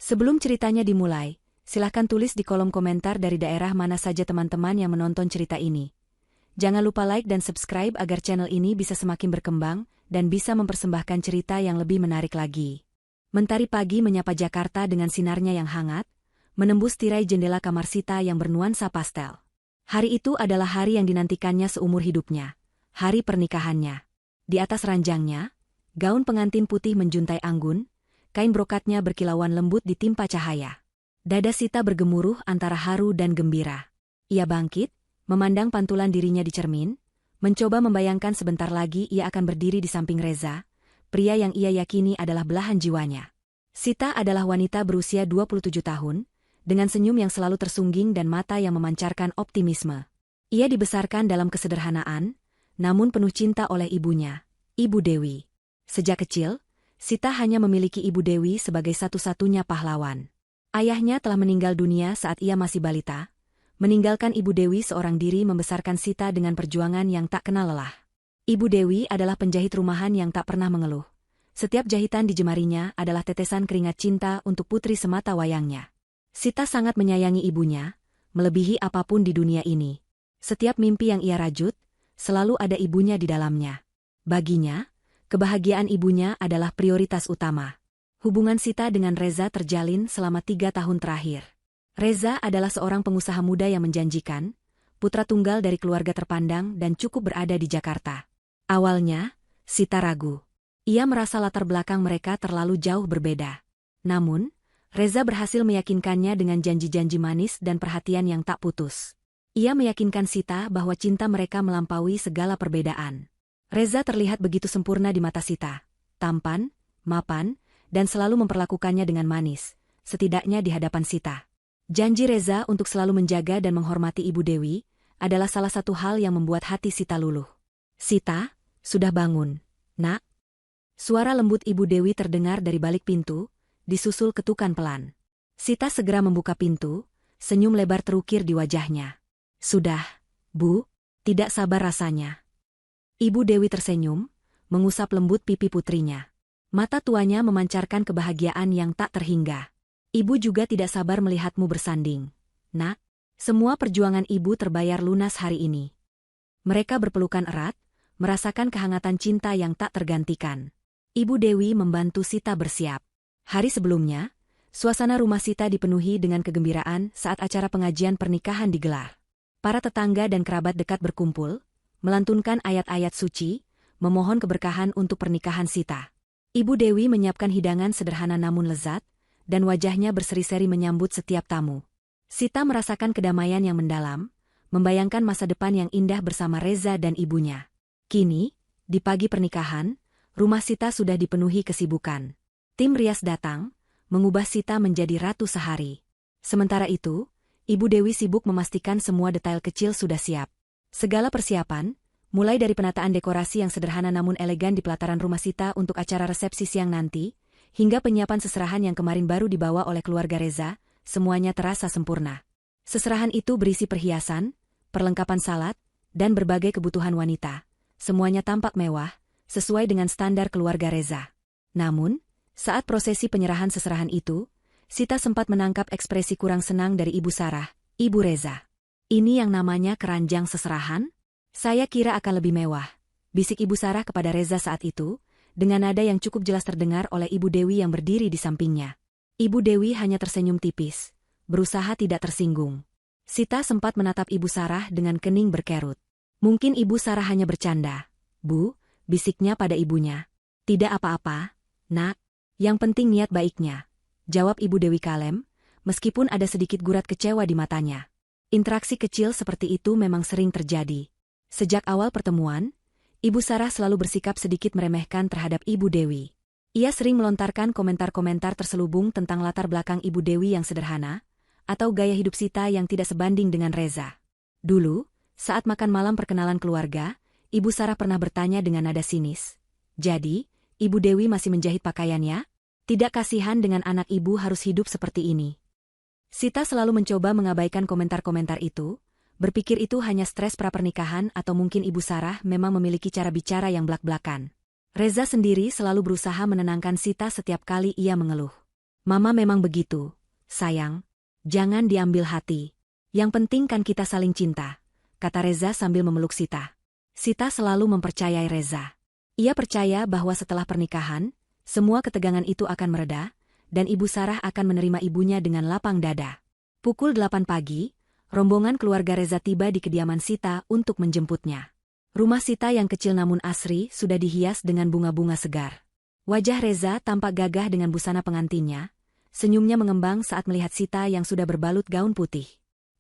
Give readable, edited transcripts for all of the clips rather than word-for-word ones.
Sebelum ceritanya dimulai, silahkan tulis di kolom komentar dari daerah mana saja teman-teman yang menonton cerita ini. Jangan lupa like dan subscribe agar channel ini bisa semakin berkembang dan bisa mempersembahkan cerita yang lebih menarik lagi. Mentari pagi menyapa Jakarta dengan sinarnya yang hangat, menembus tirai jendela kamar Sita yang bernuansa pastel. Hari itu adalah hari yang dinantikannya seumur hidupnya, hari pernikahannya. Di atas ranjangnya, gaun pengantin putih menjuntai anggun, kain brokatnya berkilauan lembut ditimpa cahaya. Dada Sita bergemuruh antara haru dan gembira. Ia bangkit, memandang pantulan dirinya di cermin, mencoba membayangkan sebentar lagi ia akan berdiri di samping Reza, pria yang ia yakini adalah belahan jiwanya. Sita adalah wanita berusia 27 tahun, dengan senyum yang selalu tersungging dan mata yang memancarkan optimisme. Ia dibesarkan dalam kesederhanaan, namun penuh cinta oleh ibunya, Ibu Dewi. Sejak kecil, Sita hanya memiliki Ibu Dewi sebagai satu-satunya pahlawan. Ayahnya telah meninggal dunia saat ia masih balita, meninggalkan Ibu Dewi seorang diri membesarkan Sita dengan perjuangan yang tak kenal lelah. Ibu Dewi adalah penjahit rumahan yang tak pernah mengeluh. Setiap jahitan di jemarinya adalah tetesan keringat cinta untuk putri semata wayangnya. Sita sangat menyayangi ibunya, melebihi apapun di dunia ini. Setiap mimpi yang ia rajut, selalu ada ibunya di dalamnya. Baginya, kebahagiaan ibunya adalah prioritas utama. Hubungan Sita dengan Reza terjalin selama 3 tahun terakhir. Reza adalah seorang pengusaha muda yang menjanjikan, putra tunggal dari keluarga terpandang dan cukup berada di Jakarta. Awalnya, Sita ragu. Ia merasa latar belakang mereka terlalu jauh berbeda. Namun, Reza berhasil meyakinkannya dengan janji-janji manis dan perhatian yang tak putus. Ia meyakinkan Sita bahwa cinta mereka melampaui segala perbedaan. Reza terlihat begitu sempurna di mata Sita, tampan, mapan, dan selalu memperlakukannya dengan manis, setidaknya di hadapan Sita. Janji Reza untuk selalu menjaga dan menghormati Ibu Dewi adalah salah satu hal yang membuat hati Sita luluh. "Sita, sudah bangun, Nak?" Suara lembut Ibu Dewi terdengar dari balik pintu, disusul ketukan pelan. Sita segera membuka pintu, senyum lebar terukir di wajahnya. "Sudah, Bu, tidak sabar rasanya." Ibu Dewi tersenyum, mengusap lembut pipi putrinya. Mata tuanya memancarkan kebahagiaan yang tak terhingga. "Ibu juga tidak sabar melihatmu bersanding, Nak. Semua perjuangan ibu terbayar lunas hari ini." Mereka berpelukan erat, merasakan kehangatan cinta yang tak tergantikan. Ibu Dewi membantu Sita bersiap. Hari sebelumnya, suasana rumah Sita dipenuhi dengan kegembiraan saat acara pengajian pernikahan digelar. Para tetangga dan kerabat dekat berkumpul, melantunkan ayat-ayat suci, memohon keberkahan untuk pernikahan Sita. Ibu Dewi menyiapkan hidangan sederhana namun lezat, dan wajahnya berseri-seri menyambut setiap tamu. Sita merasakan kedamaian yang mendalam, membayangkan masa depan yang indah bersama Reza dan ibunya. Kini, di pagi pernikahan, rumah Sita sudah dipenuhi kesibukan. Tim rias datang, mengubah Sita menjadi ratu sehari. Sementara itu, Ibu Dewi sibuk memastikan semua detail kecil sudah siap. Segala persiapan, mulai dari penataan dekorasi yang sederhana namun elegan di pelataran rumah Sita untuk acara resepsi siang nanti, hingga penyiapan seserahan yang kemarin baru dibawa oleh keluarga Reza, semuanya terasa sempurna. Seserahan itu berisi perhiasan, perlengkapan salat, dan berbagai kebutuhan wanita. Semuanya tampak mewah, sesuai dengan standar keluarga Reza. Namun, saat prosesi penyerahan seserahan itu, Sita sempat menangkap ekspresi kurang senang dari Ibu Sarah, Ibu Reza. "Ini yang namanya keranjang seserahan? Saya kira akan lebih mewah," bisik Ibu Sarah kepada Reza saat itu, dengan nada yang cukup jelas terdengar oleh Ibu Dewi yang berdiri di sampingnya. Ibu Dewi hanya tersenyum tipis, berusaha tidak tersinggung. Sita sempat menatap Ibu Sarah dengan kening berkerut. "Mungkin Ibu Sarah hanya bercanda, Bu," bisiknya pada ibunya. "Tidak apa-apa, Nak. Yang penting niat baiknya," jawab Ibu Dewi kalem, meskipun ada sedikit gurat kecewa di matanya. Interaksi kecil seperti itu memang sering terjadi. Sejak awal pertemuan, Ibu Sarah selalu bersikap sedikit meremehkan terhadap Ibu Dewi. Ia sering melontarkan komentar-komentar terselubung tentang latar belakang Ibu Dewi yang sederhana, atau gaya hidup Sita yang tidak sebanding dengan Reza. Dulu, saat makan malam perkenalan keluarga, Ibu Sarah pernah bertanya dengan nada sinis, "Jadi, Ibu Dewi masih menjahit pakaiannya? Tidak kasihan dengan anak ibu harus hidup seperti ini?" Sita selalu mencoba mengabaikan komentar-komentar itu, berpikir itu hanya stres pra-pernikahan atau mungkin Ibu Sarah memang memiliki cara bicara yang blak-blakan. Reza sendiri selalu berusaha menenangkan Sita setiap kali ia mengeluh. Mama memang begitu, sayang. Jangan diambil hati. Yang penting kan kita saling cinta, kata Reza sambil memeluk Sita. Sita selalu mempercayai Reza. Ia percaya bahwa setelah pernikahan, semua ketegangan itu akan mereda, dan Ibu Sarah akan menerima ibunya dengan lapang dada. Pukul 8 pagi, rombongan keluarga Reza tiba di kediaman Sita untuk menjemputnya. Rumah Sita yang kecil namun asri sudah dihias dengan bunga-bunga segar. Wajah Reza tampak gagah dengan busana pengantinnya, senyumnya mengembang saat melihat Sita yang sudah berbalut gaun putih.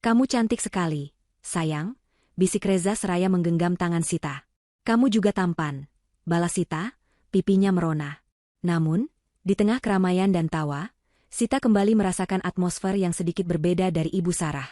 "Kamu cantik sekali, sayang," bisik Reza seraya menggenggam tangan Sita. "Kamu juga tampan," balas Sita, pipinya merona. Namun, di tengah keramaian dan tawa, Sita kembali merasakan atmosfer yang sedikit berbeda dari Ibu Sarah.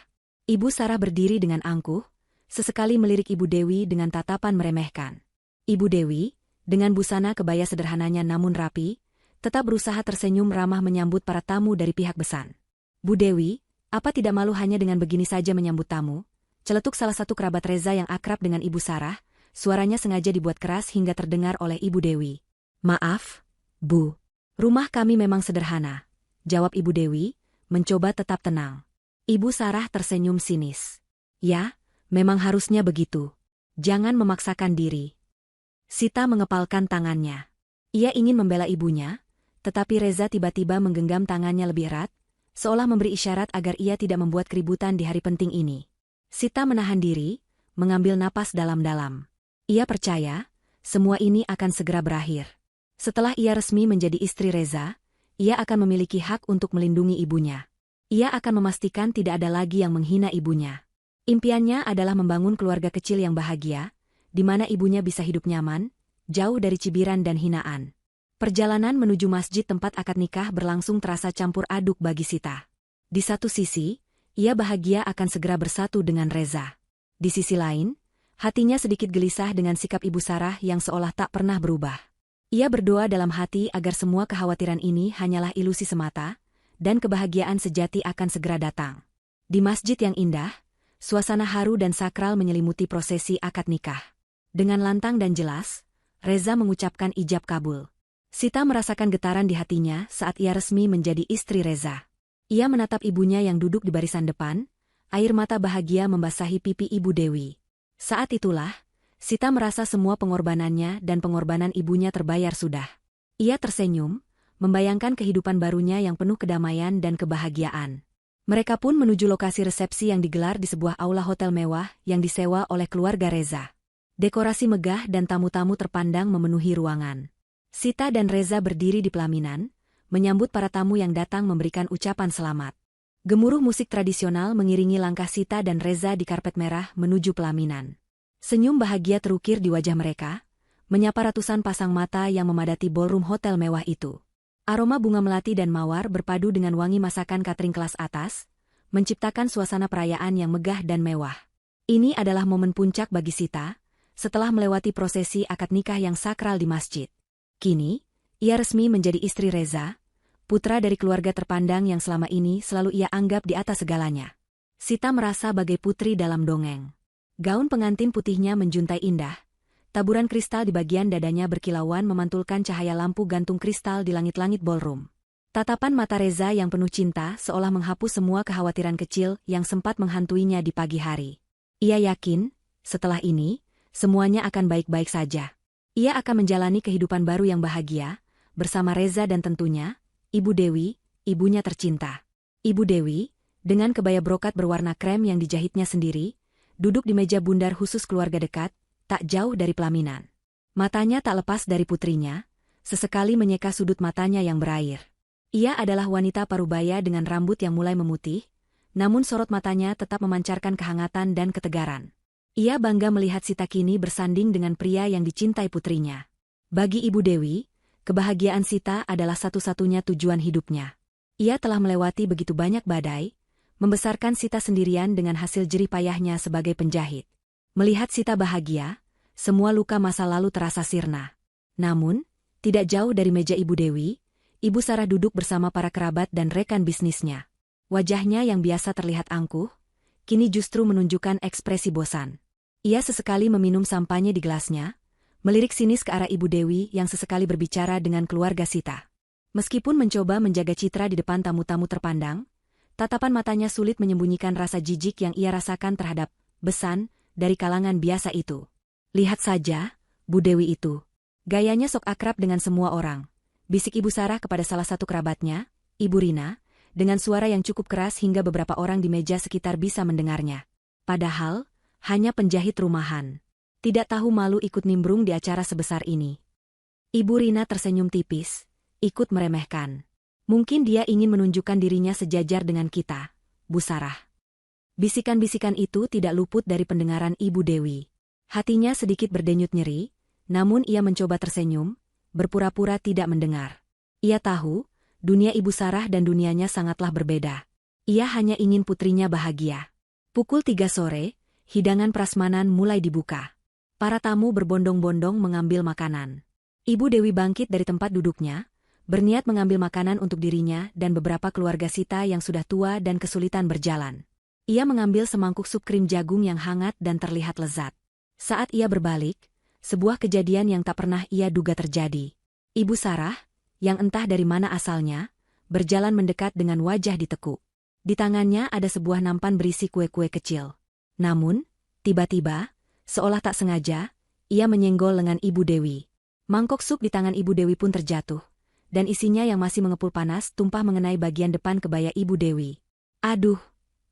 Ibu Sarah berdiri dengan angkuh, sesekali melirik Ibu Dewi dengan tatapan meremehkan. Ibu Dewi, dengan busana kebaya sederhananya namun rapi, tetap berusaha tersenyum ramah menyambut para tamu dari pihak besan. "Bu Dewi, apa tidak malu hanya dengan begini saja menyambut tamu?" Celetuk salah satu kerabat Reza yang akrab dengan Ibu Sarah, suaranya sengaja dibuat keras hingga terdengar oleh Ibu Dewi. "Maaf, Bu. Rumah kami memang sederhana," jawab Ibu Dewi, mencoba tetap tenang. Ibu Sarah tersenyum sinis. "Ya, memang harusnya begitu. Jangan memaksakan diri." Sita mengepalkan tangannya. Ia ingin membela ibunya, tetapi Reza tiba-tiba menggenggam tangannya lebih erat, seolah memberi isyarat agar ia tidak membuat keributan di hari penting ini. Sita menahan diri, mengambil napas dalam-dalam. Ia percaya, semua ini akan segera berakhir. Setelah ia resmi menjadi istri Reza, ia akan memiliki hak untuk melindungi ibunya. Ia akan memastikan tidak ada lagi yang menghina ibunya. Impiannya adalah membangun keluarga kecil yang bahagia, di mana ibunya bisa hidup nyaman, jauh dari cibiran dan hinaan. Perjalanan menuju masjid tempat akad nikah berlangsung terasa campur aduk bagi Sita. Di satu sisi, ia bahagia akan segera bersatu dengan Reza. Di sisi lain, hatinya sedikit gelisah dengan sikap Ibu Sarah yang seolah tak pernah berubah. Ia berdoa dalam hati agar semua kekhawatiran ini hanyalah ilusi semata, dan kebahagiaan sejati akan segera datang. Di masjid yang indah, suasana haru dan sakral menyelimuti prosesi akad nikah. Dengan lantang dan jelas, Reza mengucapkan ijab kabul. Sita merasakan getaran di hatinya saat ia resmi menjadi istri Reza. Ia menatap ibunya yang duduk di barisan depan, air mata bahagia membasahi pipi Ibu Dewi. Saat itulah, Sita merasa semua pengorbanannya dan pengorbanan ibunya terbayar sudah. Ia tersenyum, membayangkan kehidupan barunya yang penuh kedamaian dan kebahagiaan. Mereka pun menuju lokasi resepsi yang digelar di sebuah aula hotel mewah yang disewa oleh keluarga Reza. Dekorasi megah dan tamu-tamu terpandang memenuhi ruangan. Sita dan Reza berdiri di pelaminan, menyambut para tamu yang datang memberikan ucapan selamat. Gemuruh musik tradisional mengiringi langkah Sita dan Reza di karpet merah menuju pelaminan. Senyum bahagia terukir di wajah mereka, menyapa ratusan pasang mata yang memadati ballroom hotel mewah itu. Aroma bunga melati dan mawar berpadu dengan wangi masakan catering kelas atas, menciptakan suasana perayaan yang megah dan mewah. Ini adalah momen puncak bagi Sita, setelah melewati prosesi akad nikah yang sakral di masjid. Kini, ia resmi menjadi istri Reza, putra dari keluarga terpandang yang selama ini selalu ia anggap di atas segalanya. Sita merasa bagai putri dalam dongeng. Gaun pengantin putihnya menjuntai indah, taburan kristal di bagian dadanya berkilauan memantulkan cahaya lampu gantung kristal di langit-langit ballroom. Tatapan mata Reza yang penuh cinta seolah menghapus semua kekhawatiran kecil yang sempat menghantuinya di pagi hari. Ia yakin, setelah ini, semuanya akan baik-baik saja. Ia akan menjalani kehidupan baru yang bahagia, bersama Reza dan tentunya, Ibu Dewi, ibunya tercinta. Ibu Dewi, dengan kebaya brokat berwarna krem yang dijahitnya sendiri, duduk di meja bundar khusus keluarga dekat, tak jauh dari pelaminan. Matanya tak lepas dari putrinya, sesekali menyeka sudut matanya yang berair. Ia adalah wanita parubaya dengan rambut yang mulai memutih, namun sorot matanya tetap memancarkan kehangatan dan ketegaran. Ia bangga melihat Sita kini bersanding dengan pria yang dicintai putrinya. Bagi Ibu Dewi, kebahagiaan Sita adalah satu-satunya tujuan hidupnya. Ia telah melewati begitu banyak badai, membesarkan Sita sendirian dengan hasil jerih payahnya sebagai penjahit. Melihat Sita bahagia, semua luka masa lalu terasa sirna. Namun, tidak jauh dari meja Ibu Dewi, Ibu Sarah duduk bersama para kerabat dan rekan bisnisnya. Wajahnya yang biasa terlihat angkuh, kini justru menunjukkan ekspresi bosan. Ia sesekali meminum sampanye di gelasnya, melirik sinis ke arah Ibu Dewi yang sesekali berbicara dengan keluarga Sita. Meskipun mencoba menjaga citra di depan tamu-tamu terpandang, tatapan matanya sulit menyembunyikan rasa jijik yang ia rasakan terhadap besan dari kalangan biasa itu. Lihat saja, Bu Dewi itu. Gayanya sok akrab dengan semua orang. Bisik Ibu Sarah kepada salah satu kerabatnya, Ibu Rina, dengan suara yang cukup keras hingga beberapa orang di meja sekitar bisa mendengarnya. Padahal, hanya penjahit rumahan. Tidak tahu malu ikut nimbrung di acara sebesar ini. Ibu Rina tersenyum tipis, ikut meremehkan. Mungkin dia ingin menunjukkan dirinya sejajar dengan kita, Bu Sarah. Bisikan-bisikan itu tidak luput dari pendengaran Ibu Dewi. Hatinya sedikit berdenyut nyeri, namun ia mencoba tersenyum, berpura-pura tidak mendengar. Ia tahu, dunia Ibu Sarah dan dunianya sangatlah berbeda. Ia hanya ingin putrinya bahagia. Pukul 3 sore, hidangan prasmanan mulai dibuka. Para tamu berbondong-bondong mengambil makanan. Ibu Dewi bangkit dari tempat duduknya, berniat mengambil makanan untuk dirinya dan beberapa keluarga Sita yang sudah tua dan kesulitan berjalan. Ia mengambil semangkuk sup krim jagung yang hangat dan terlihat lezat. Saat ia berbalik, sebuah kejadian yang tak pernah ia duga terjadi. Ibu Sarah, yang entah dari mana asalnya, berjalan mendekat dengan wajah ditekuk. Di tangannya ada sebuah nampan berisi kue-kue kecil. Namun, tiba-tiba, seolah tak sengaja, ia menyenggol lengan Ibu Dewi. Mangkok sup di tangan Ibu Dewi pun terjatuh, dan isinya yang masih mengepul panas tumpah mengenai bagian depan kebaya Ibu Dewi. Aduh,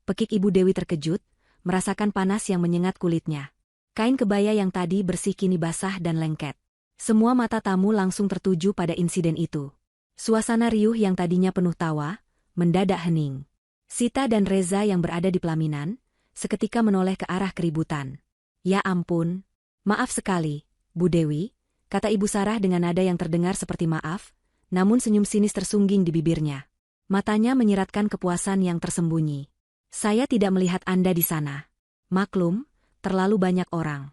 pekik Ibu Dewi terkejut, merasakan panas yang menyengat kulitnya. Kain kebaya yang tadi bersih kini basah dan lengket. Semua mata tamu langsung tertuju pada insiden itu. Suasana riuh yang tadinya penuh tawa, mendadak hening. Sita dan Reza yang berada di pelaminan, seketika menoleh ke arah keributan. Ya ampun, maaf sekali, Bu Dewi, kata Ibu Sarah dengan nada yang terdengar seperti maaf, namun senyum sinis tersungging di bibirnya. Matanya menyiratkan kepuasan yang tersembunyi. Saya tidak melihat Anda di sana. Maklum, terlalu banyak orang.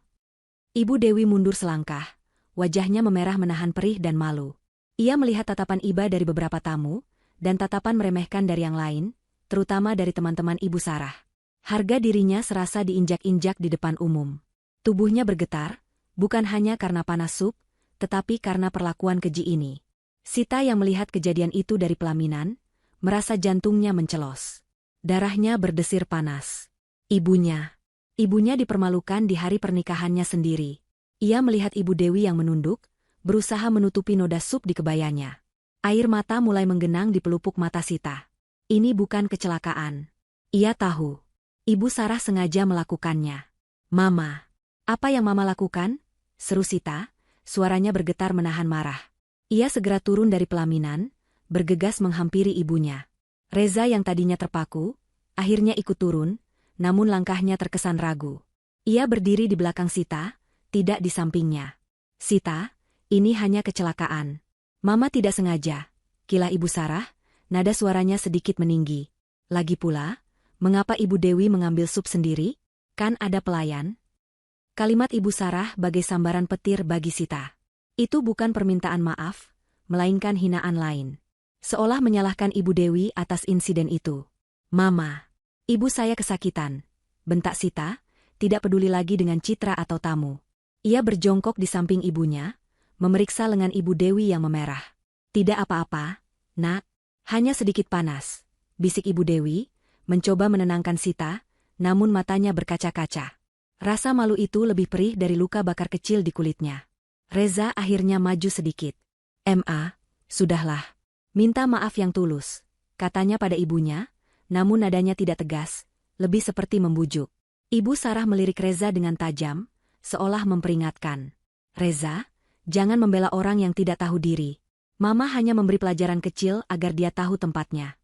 Ibu Dewi mundur selangkah, wajahnya memerah menahan perih dan malu. Ia melihat tatapan iba dari beberapa tamu, dan tatapan meremehkan dari yang lain, terutama dari teman-teman Ibu Sarah. Harga dirinya serasa diinjak-injak di depan umum. Tubuhnya bergetar, bukan hanya karena panas sup, tetapi karena perlakuan keji ini. Sita yang melihat kejadian itu dari pelaminan, merasa jantungnya mencelos. Darahnya berdesir panas. Ibunya dipermalukan di hari pernikahannya sendiri. Ia melihat Ibu Dewi yang menunduk, berusaha menutupi noda sup di kebayanya. Air mata mulai menggenang di pelupuk mata Sita. Ini bukan kecelakaan. Ia tahu. Ibu Sarah sengaja melakukannya. Mama, apa yang Mama lakukan? Seru Sita, suaranya bergetar menahan marah. Ia segera turun dari pelaminan, bergegas menghampiri ibunya. Reza yang tadinya terpaku, akhirnya ikut turun, namun langkahnya terkesan ragu. Ia berdiri di belakang Sita, tidak di sampingnya. Sita, ini hanya kecelakaan. Mama tidak sengaja, kilah Ibu Sarah, nada suaranya sedikit meninggi. Lagi pula, mengapa Ibu Dewi mengambil sup sendiri? Kan ada pelayan? Kalimat Ibu Sarah bagai sambaran petir bagi Sita. Itu bukan permintaan maaf, melainkan hinaan lain. Seolah menyalahkan Ibu Dewi atas insiden itu. Mama, ibu saya kesakitan, bentak Sita, tidak peduli lagi dengan citra atau tamu. Ia berjongkok di samping ibunya, memeriksa lengan Ibu Dewi yang memerah. Tidak apa-apa, Nak, hanya sedikit panas, bisik Ibu Dewi, mencoba menenangkan Sita, namun matanya berkaca-kaca. Rasa malu itu lebih perih dari luka bakar kecil di kulitnya. Reza akhirnya maju sedikit. "Ma, sudahlah. Minta maaf yang tulus," katanya pada ibunya, namun nadanya tidak tegas, lebih seperti membujuk. Ibu Sarah melirik Reza dengan tajam, seolah memperingatkan. "Reza, jangan membela orang yang tidak tahu diri. Mama hanya memberi pelajaran kecil agar dia tahu tempatnya."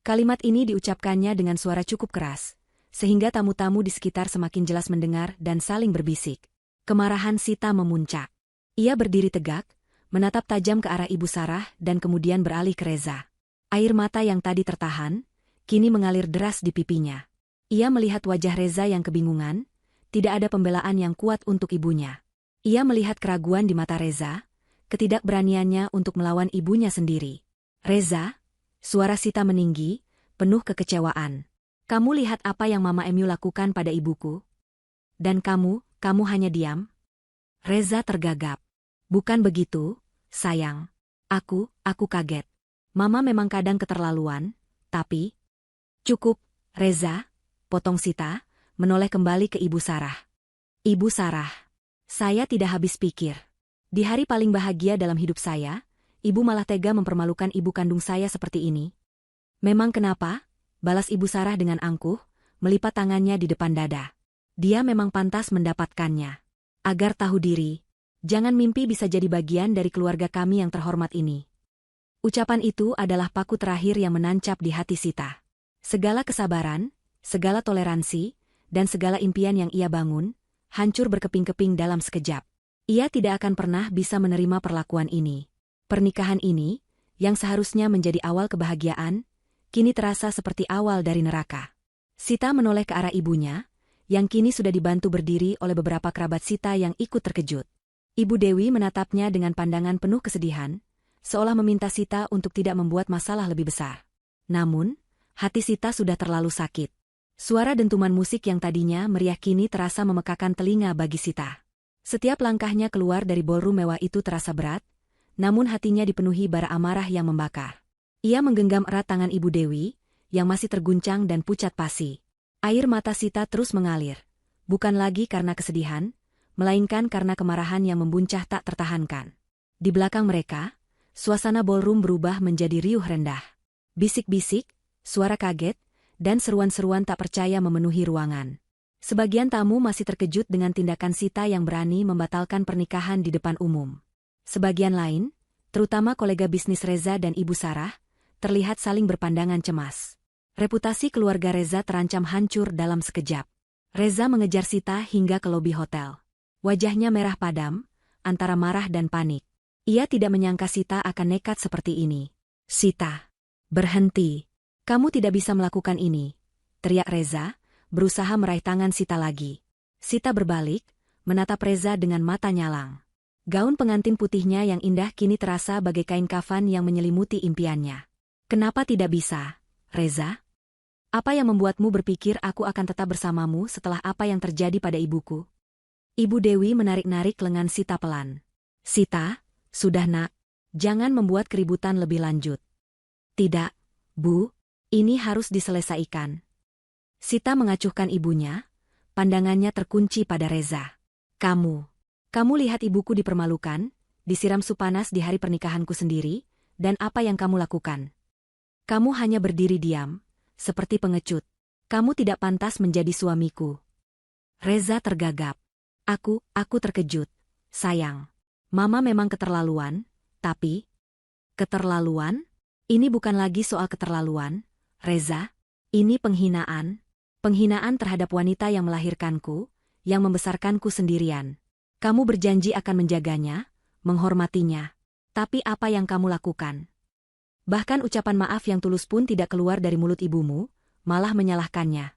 Kalimat ini diucapkannya dengan suara cukup keras, sehingga tamu-tamu di sekitar semakin jelas mendengar dan saling berbisik. Kemarahan Sita memuncak. Ia berdiri tegak, menatap tajam ke arah Ibu Sarah dan kemudian beralih ke Reza. Air mata yang tadi tertahan, kini mengalir deras di pipinya. Ia melihat wajah Reza yang kebingungan, tidak ada pembelaan yang kuat untuk ibunya. Ia melihat keraguan di mata Reza, ketidakberaniannya untuk melawan ibunya sendiri. "Reza," suara Sita meninggi, penuh kekecewaan. "Kamu lihat apa yang Mama Emu lakukan pada ibuku? Dan kamu hanya diam?" Reza tergagap. "Bukan begitu, sayang. Aku kaget. Mama memang kadang keterlaluan, tapi... Cukup, Reza, potong Sita, menoleh kembali ke Ibu Sarah. Ibu Sarah, saya tidak habis pikir. Di hari paling bahagia dalam hidup saya, Ibu malah tega mempermalukan ibu kandung saya seperti ini. Memang kenapa? Balas Ibu Sarah dengan angkuh, melipat tangannya di depan dada. Dia memang pantas mendapatkannya. Agar tahu diri, jangan mimpi bisa jadi bagian dari keluarga kami yang terhormat ini. Ucapan itu adalah paku terakhir yang menancap di hati Sita. Segala kesabaran, segala toleransi, dan segala impian yang ia bangun, hancur berkeping-keping dalam sekejap. Ia tidak akan pernah bisa menerima perlakuan ini. Pernikahan ini, yang seharusnya menjadi awal kebahagiaan, kini terasa seperti awal dari neraka. Sita menoleh ke arah ibunya, yang kini sudah dibantu berdiri oleh beberapa kerabat Sita yang ikut terkejut. Ibu Dewi menatapnya dengan pandangan penuh kesedihan, seolah meminta Sita untuk tidak membuat masalah lebih besar. Namun, hati Sita sudah terlalu sakit. Suara dentuman musik yang tadinya meriah kini terasa memekakan telinga bagi Sita. Setiap langkahnya keluar dari ballroom mewah itu terasa berat, namun hatinya dipenuhi bara amarah yang membakar. Ia menggenggam erat tangan Ibu Dewi, yang masih terguncang dan pucat pasi. Air mata Sita terus mengalir, bukan lagi karena kesedihan, melainkan karena kemarahan yang membuncah tak tertahankan. Di belakang mereka, suasana ballroom berubah menjadi riuh rendah. Bisik-bisik, suara kaget, dan seruan-seruan tak percaya memenuhi ruangan. Sebagian tamu masih terkejut dengan tindakan Sita yang berani membatalkan pernikahan di depan umum. Sebagian lain, terutama kolega bisnis Reza dan Ibu Sarah, terlihat saling berpandangan cemas. Reputasi keluarga Reza terancam hancur dalam sekejap. Reza mengejar Sita hingga ke lobi hotel. Wajahnya merah padam, antara marah dan panik. Ia tidak menyangka Sita akan nekat seperti ini. Sita, berhenti. Kamu tidak bisa melakukan ini, teriak Reza, berusaha meraih tangan Sita lagi. Sita berbalik, menatap Reza dengan mata nyalang. Gaun pengantin putihnya yang indah kini terasa bagai kain kafan yang menyelimuti impiannya. Kenapa tidak bisa, Reza? Apa yang membuatmu berpikir aku akan tetap bersamamu setelah apa yang terjadi pada ibuku? Ibu Dewi menarik-narik lengan Sita pelan. Sita, sudah nak, jangan membuat keributan lebih lanjut. Tidak, Bu, ini harus diselesaikan. Sita mengacuhkan ibunya, pandangannya terkunci pada Reza. Kamu lihat ibuku dipermalukan, disiram sup panas di hari pernikahanku sendiri, dan apa yang kamu lakukan? Kamu hanya berdiri diam, seperti pengecut. Kamu tidak pantas menjadi suamiku. Reza tergagap. Aku terkejut. Sayang. Mama memang keterlaluan, tapi... Keterlaluan? Ini bukan lagi soal keterlaluan, Reza. Ini penghinaan. Penghinaan terhadap wanita yang melahirkanku, yang membesarkanku sendirian. Kamu berjanji akan menjaganya, menghormatinya. Tapi apa yang kamu lakukan? Bahkan ucapan maaf yang tulus pun tidak keluar dari mulut ibumu, malah menyalahkannya.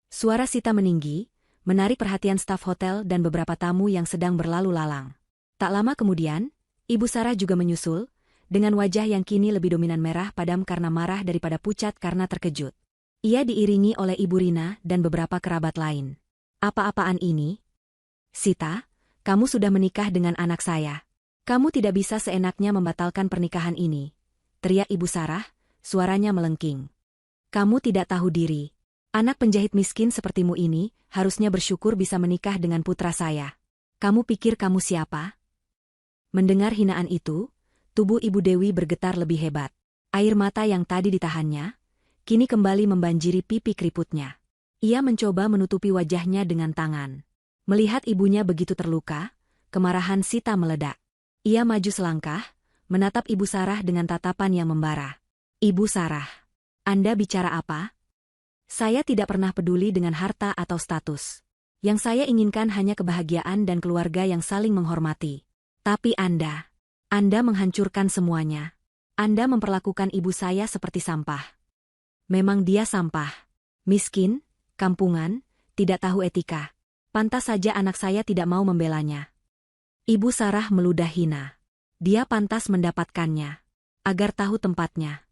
Suara Sita meninggi, menarik perhatian staf hotel dan beberapa tamu yang sedang berlalu lalang. Tak lama kemudian, Ibu Sarah juga menyusul, dengan wajah yang kini lebih dominan merah padam karena marah daripada pucat karena terkejut. Ia diiringi oleh Ibu Rina dan beberapa kerabat lain. Apa-apaan ini? Sita, kamu sudah menikah dengan anak saya. Kamu tidak bisa seenaknya membatalkan pernikahan ini, teriak Ibu Sarah, suaranya melengking. Kamu tidak tahu diri. Anak penjahit miskin sepertimu ini harusnya bersyukur bisa menikah dengan putra saya. Kamu pikir kamu siapa? Mendengar hinaan itu, tubuh Ibu Dewi bergetar lebih hebat. Air mata yang tadi ditahannya, kini kembali membanjiri pipi keriputnya. Ia mencoba menutupi wajahnya dengan tangan. Melihat ibunya begitu terluka, kemarahan Sita meledak. Ia maju selangkah, menatap Ibu Sarah dengan tatapan yang membara. Ibu Sarah, Anda bicara apa? Saya tidak pernah peduli dengan harta atau status. Yang saya inginkan hanya kebahagiaan dan keluarga yang saling menghormati. Tapi Anda menghancurkan semuanya. Anda memperlakukan ibu saya seperti sampah. Memang dia sampah. Miskin, kampungan, tidak tahu etika. Pantas saja anak saya tidak mau membelanya. Ibu Sarah meludah hina. Dia pantas mendapatkannya. Agar tahu tempatnya.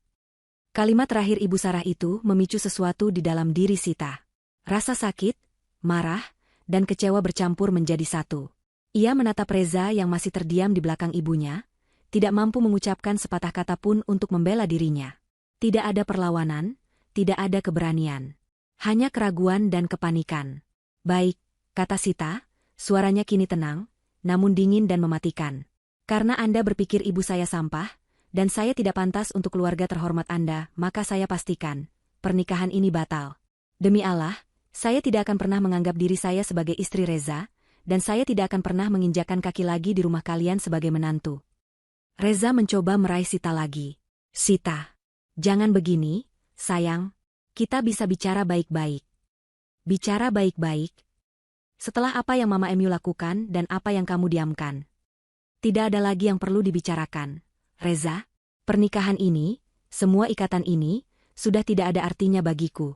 Kalimat terakhir Ibu Sarah itu memicu sesuatu di dalam diri Sita. Rasa sakit, marah, dan kecewa bercampur menjadi satu. Ia menatap Reza yang masih terdiam di belakang ibunya, tidak mampu mengucapkan sepatah kata pun untuk membela dirinya. Tidak ada perlawanan, tidak ada keberanian. Hanya keraguan dan kepanikan. Baik, kata Sita, suaranya kini tenang, namun dingin dan mematikan. Karena Anda berpikir ibu saya sampah, dan saya tidak pantas untuk keluarga terhormat Anda, maka saya pastikan, pernikahan ini batal. Demi Allah, saya tidak akan pernah menganggap diri saya sebagai istri Reza, dan saya tidak akan pernah menginjakkan kaki lagi di rumah kalian sebagai menantu. Reza mencoba meraih Sita lagi. Sita, jangan begini, sayang. Kita bisa bicara baik-baik. Bicara baik-baik. Setelah apa yang Mama Emu lakukan dan apa yang kamu diamkan. Tidak ada lagi yang perlu dibicarakan. Reza, pernikahan ini, semua ikatan ini, sudah tidak ada artinya bagiku.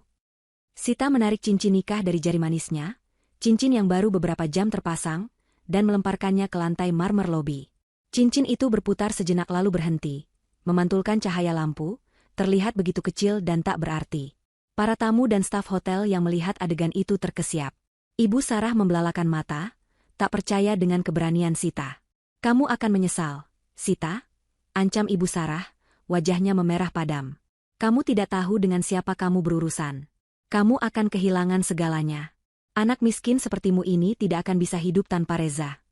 Sita menarik cincin nikah dari jari manisnya, cincin yang baru beberapa jam terpasang, dan melemparkannya ke lantai marmer lobi. Cincin itu berputar sejenak lalu berhenti, memantulkan cahaya lampu, terlihat begitu kecil dan tak berarti. Para tamu dan staf hotel yang melihat adegan itu terkesiap. Ibu Sarah membelalakan mata, tak percaya dengan keberanian Sita. Kamu akan menyesal, Sita, ancam Ibu Sarah, wajahnya memerah padam. Kamu tidak tahu dengan siapa kamu berurusan. Kamu akan kehilangan segalanya. Anak miskin sepertimu ini tidak akan bisa hidup tanpa Reza.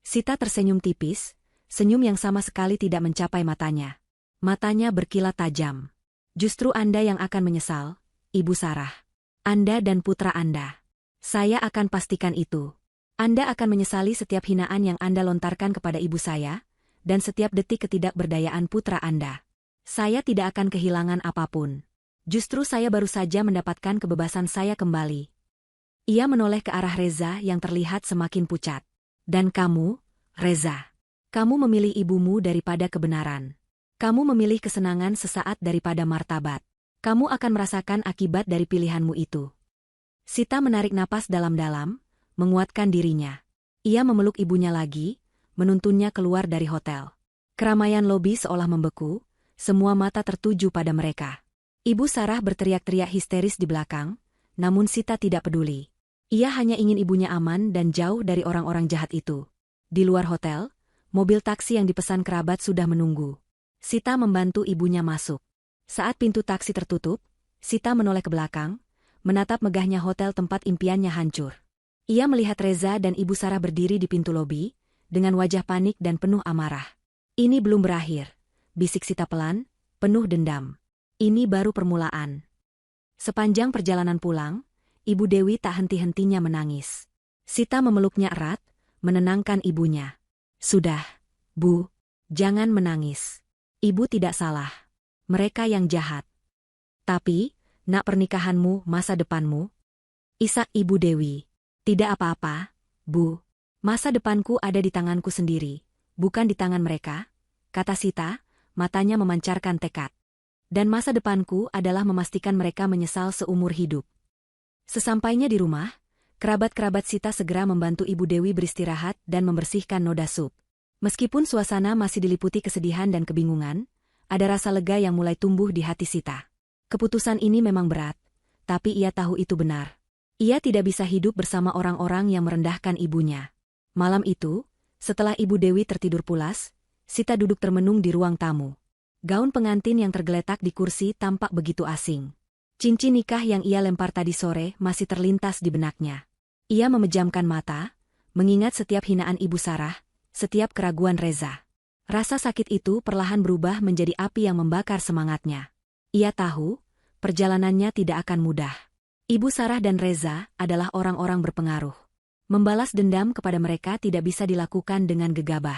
Sita tersenyum tipis, senyum yang sama sekali tidak mencapai matanya. Matanya berkilat tajam. Justru Anda yang akan menyesal, Ibu Sarah. Anda dan putra Anda. Saya akan pastikan itu. Anda akan menyesali setiap hinaan yang Anda lontarkan kepada ibu saya, dan setiap detik ketidakberdayaan putra Anda. Saya tidak akan kehilangan apapun. Justru saya baru saja mendapatkan kebebasan saya kembali. Ia menoleh ke arah Reza yang terlihat semakin pucat. Dan kamu, Reza. Kamu memilih ibumu daripada kebenaran. Kamu memilih kesenangan sesaat daripada martabat. Kamu akan merasakan akibat dari pilihanmu itu. Sita menarik napas dalam-dalam, menguatkan dirinya. Ia memeluk ibunya lagi, menuntunnya keluar dari hotel. Keramaian lobi seolah membeku, semua mata tertuju pada mereka. Ibu Sarah berteriak-teriak histeris di belakang, namun Sita tidak peduli. Ia hanya ingin ibunya aman dan jauh dari orang-orang jahat itu. Di luar hotel, mobil taksi yang dipesan kerabat sudah menunggu. Sita membantu ibunya masuk. Saat pintu taksi tertutup, Sita menoleh ke belakang, menatap megahnya hotel tempat impiannya hancur. Ia melihat Reza dan Ibu Sarah berdiri di pintu lobi, dengan wajah panik dan penuh amarah. Ini belum berakhir, bisik Sita pelan, penuh dendam. Ini baru permulaan. Sepanjang perjalanan pulang, Ibu Dewi tak henti-hentinya menangis. Sita memeluknya erat, menenangkan ibunya. Sudah, Bu, jangan menangis. Ibu tidak salah. Mereka yang jahat. Tapi, nak pernikahanmu, masa depanmu? Isak Ibu Dewi. Tidak apa-apa, Bu. Masa depanku ada di tanganku sendiri, bukan di tangan mereka, kata Sita, matanya memancarkan tekad. Dan masa depanku adalah memastikan mereka menyesal seumur hidup. Sesampainya di rumah, kerabat-kerabat Sita segera membantu Ibu Dewi beristirahat dan membersihkan noda sup. Meskipun suasana masih diliputi kesedihan dan kebingungan, ada rasa lega yang mulai tumbuh di hati Sita. Keputusan ini memang berat, tapi ia tahu itu benar. Ia tidak bisa hidup bersama orang-orang yang merendahkan ibunya. Malam itu, setelah Ibu Dewi tertidur pulas, Sita duduk termenung di ruang tamu. Gaun pengantin yang tergeletak di kursi tampak begitu asing. Cincin nikah yang ia lempar tadi sore masih terlintas di benaknya. Ia memejamkan mata, mengingat setiap hinaan Ibu Sarah, setiap keraguan Reza. Rasa sakit itu perlahan berubah menjadi api yang membakar semangatnya. Ia tahu, perjalanannya tidak akan mudah. Ibu Sarah dan Reza adalah orang-orang berpengaruh. Membalas dendam kepada mereka tidak bisa dilakukan dengan gegabah.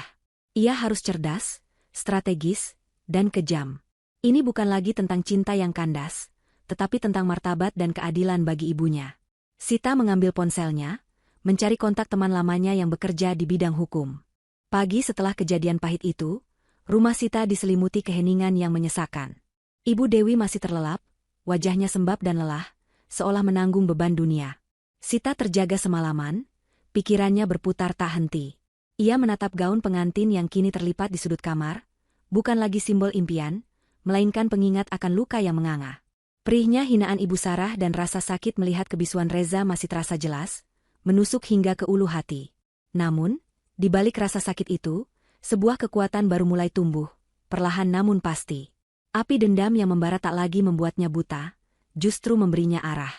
Ia harus cerdas, strategis, dan kejam. Ini bukan lagi tentang cinta yang kandas, tetapi tentang martabat dan keadilan bagi ibunya. Sita mengambil ponselnya, mencari kontak teman lamanya yang bekerja di bidang hukum. Pagi setelah kejadian pahit itu, rumah Sita diselimuti keheningan yang menyesakan. Ibu Dewi masih terlelap, wajahnya sembab dan lelah, seolah menanggung beban dunia. Sita terjaga semalaman, pikirannya berputar tak henti. Ia menatap gaun pengantin yang kini terlipat di sudut kamar, bukan lagi simbol impian, melainkan pengingat akan luka yang menganga. Perihnya hinaan Ibu Sarah dan rasa sakit melihat kebisuan Reza masih terasa jelas, menusuk hingga ke ulu hati. Namun, di balik rasa sakit itu, sebuah kekuatan baru mulai tumbuh, perlahan namun pasti. Api dendam yang membara tak lagi membuatnya buta, justru memberinya arah.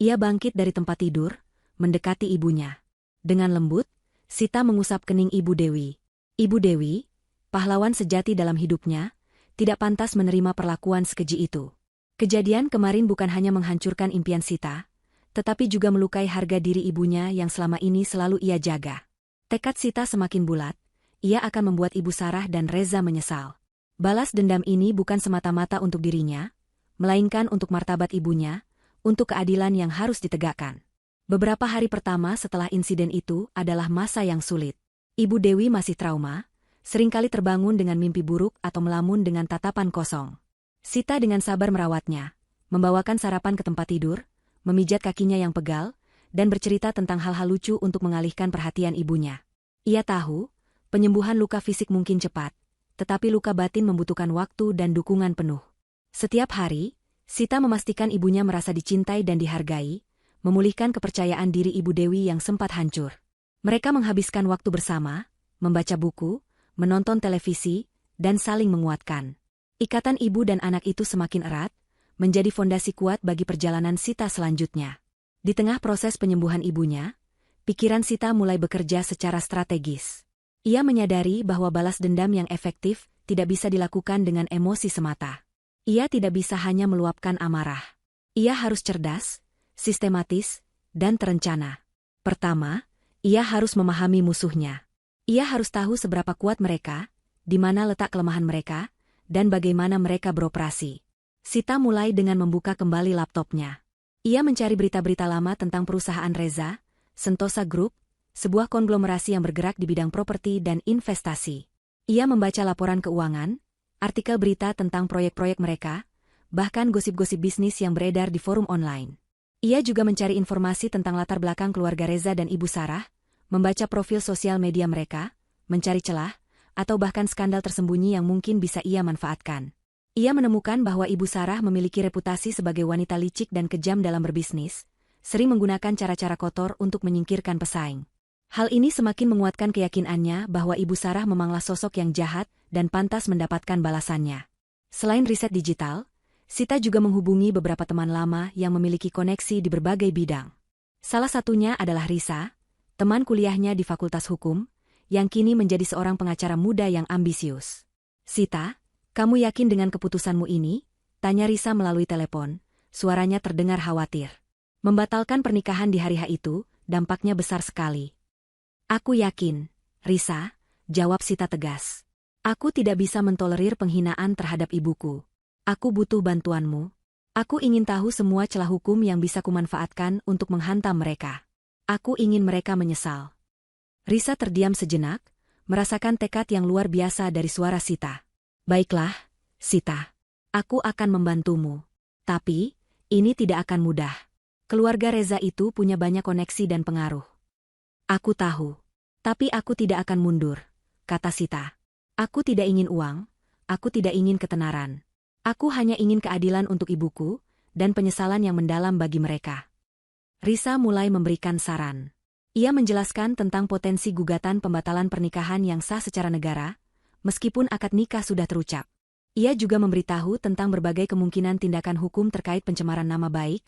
Ia bangkit dari tempat tidur, mendekati ibunya. Dengan lembut, Sita mengusap kening Ibu Dewi. Ibu Dewi, pahlawan sejati dalam hidupnya, tidak pantas menerima perlakuan sekeji itu. Kejadian kemarin bukan hanya menghancurkan impian Sita, tetapi juga melukai harga diri ibunya yang selama ini selalu ia jaga. Tekad Sita semakin bulat, ia akan membuat Ibu Sarah dan Reza menyesal. Balas dendam ini bukan semata-mata untuk dirinya, melainkan untuk martabat ibunya, untuk keadilan yang harus ditegakkan. Beberapa hari pertama setelah insiden itu adalah masa yang sulit. Ibu Dewi masih trauma, seringkali terbangun dengan mimpi buruk atau melamun dengan tatapan kosong. Sita dengan sabar merawatnya, membawakan sarapan ke tempat tidur, memijat kakinya yang pegal, dan bercerita tentang hal-hal lucu untuk mengalihkan perhatian ibunya. Ia tahu, penyembuhan luka fisik mungkin cepat, tetapi luka batin membutuhkan waktu dan dukungan penuh. Setiap hari, Sita memastikan ibunya merasa dicintai dan dihargai, memulihkan kepercayaan diri Ibu Dewi yang sempat hancur. Mereka menghabiskan waktu bersama, membaca buku, menonton televisi, dan saling menguatkan. Ikatan ibu dan anak itu semakin erat, menjadi fondasi kuat bagi perjalanan Sita selanjutnya. Di tengah proses penyembuhan ibunya, pikiran Sita mulai bekerja secara strategis. Ia menyadari bahwa balas dendam yang efektif tidak bisa dilakukan dengan emosi semata. Ia tidak bisa hanya meluapkan amarah. Ia harus cerdas, sistematis, dan terencana. Pertama, ia harus memahami musuhnya. Ia harus tahu seberapa kuat mereka, di mana letak kelemahan mereka, dan bagaimana mereka beroperasi. Sita mulai dengan membuka kembali laptopnya. Ia mencari berita-berita lama tentang perusahaan Reza, Sentosa Group, sebuah konglomerasi yang bergerak di bidang properti dan investasi. Ia membaca laporan keuangan, artikel berita tentang proyek-proyek mereka, bahkan gosip-gosip bisnis yang beredar di forum online. Ia juga mencari informasi tentang latar belakang keluarga Reza dan Ibu Sarah, membaca profil sosial media mereka, mencari celah, atau bahkan skandal tersembunyi yang mungkin bisa ia manfaatkan. Ia menemukan bahwa Ibu Sarah memiliki reputasi sebagai wanita licik dan kejam dalam berbisnis, sering menggunakan cara-cara kotor untuk menyingkirkan pesaing. Hal ini semakin menguatkan keyakinannya bahwa Ibu Sarah memanglah sosok yang jahat dan pantas mendapatkan balasannya. Selain riset digital, Sita juga menghubungi beberapa teman lama yang memiliki koneksi di berbagai bidang. Salah satunya adalah Risa, teman kuliahnya di Fakultas Hukum, yang kini menjadi seorang pengacara muda yang ambisius. "Sita, kamu yakin dengan keputusanmu ini?" tanya Risa melalui telepon, suaranya terdengar khawatir. Membatalkan pernikahan di hari H itu, dampaknya besar sekali. "Aku yakin, Risa," jawab Sita tegas. "Aku tidak bisa mentolerir penghinaan terhadap ibuku. Aku butuh bantuanmu. Aku ingin tahu semua celah hukum yang bisa kumanfaatkan untuk menghantam mereka. Aku ingin mereka menyesal." Risa terdiam sejenak, merasakan tekad yang luar biasa dari suara Sita. "Baiklah, Sita. Aku akan membantumu. Tapi, ini tidak akan mudah. Keluarga Reza itu punya banyak koneksi dan pengaruh." "Aku tahu. Tapi aku tidak akan mundur," kata Sita. "Aku tidak ingin uang, aku tidak ingin ketenaran. Aku hanya ingin keadilan untuk ibuku, dan penyesalan yang mendalam bagi mereka." Risa mulai memberikan saran. Ia menjelaskan tentang potensi gugatan pembatalan pernikahan yang sah secara negara, meskipun akad nikah sudah terucap. Ia juga memberitahu tentang berbagai kemungkinan tindakan hukum terkait pencemaran nama baik,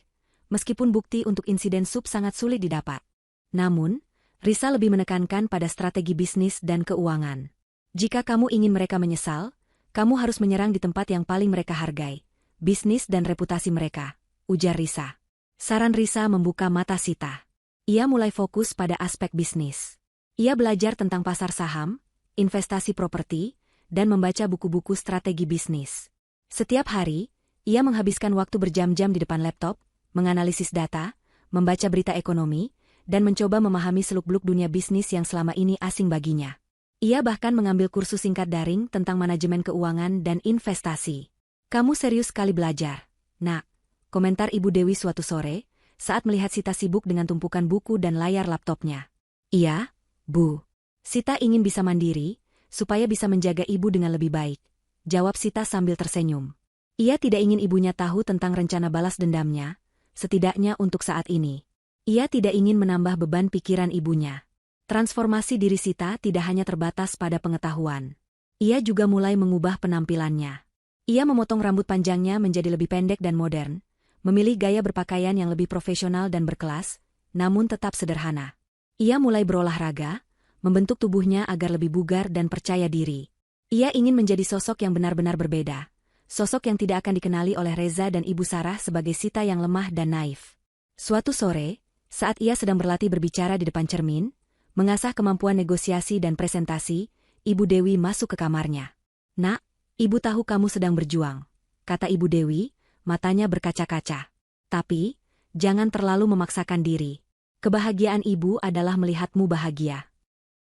meskipun bukti untuk insiden sub sangat sulit didapat. Namun, Risa lebih menekankan pada strategi bisnis dan keuangan. "Jika kamu ingin mereka menyesal, kamu harus menyerang di tempat yang paling mereka hargai, bisnis dan reputasi mereka," ujar Risa. Saran Risa membuka mata Sita. Ia mulai fokus pada aspek bisnis. Ia belajar tentang pasar saham, investasi properti, dan membaca buku-buku strategi bisnis. Setiap hari, ia menghabiskan waktu berjam-jam di depan laptop, menganalisis data, membaca berita ekonomi, dan mencoba memahami seluk-beluk dunia bisnis yang selama ini asing baginya. Ia bahkan mengambil kursus singkat daring tentang manajemen keuangan dan investasi. "Kamu serius sekali belajar, Nak," komentar Ibu Dewi suatu sore, saat melihat Sita sibuk dengan tumpukan buku dan layar laptopnya. "Iya, Bu. Sita ingin bisa mandiri, supaya bisa menjaga ibu dengan lebih baik," jawab Sita sambil tersenyum. Ia tidak ingin ibunya tahu tentang rencana balas dendamnya, setidaknya untuk saat ini. Ia tidak ingin menambah beban pikiran ibunya. Transformasi diri Sita tidak hanya terbatas pada pengetahuan. Ia juga mulai mengubah penampilannya. Ia memotong rambut panjangnya menjadi lebih pendek dan modern, memilih gaya berpakaian yang lebih profesional dan berkelas, namun tetap sederhana. Ia mulai berolahraga, membentuk tubuhnya agar lebih bugar dan percaya diri. Ia ingin menjadi sosok yang benar-benar berbeda, sosok yang tidak akan dikenali oleh Reza dan Ibu Sarah sebagai Sita yang lemah dan naif. Suatu sore, saat ia sedang berlatih berbicara di depan cermin, mengasah kemampuan negosiasi dan presentasi, Ibu Dewi masuk ke kamarnya. "Nak, Ibu tahu kamu sedang berjuang," kata Ibu Dewi, matanya berkaca-kaca. "Tapi, jangan terlalu memaksakan diri. Kebahagiaan Ibu adalah melihatmu bahagia."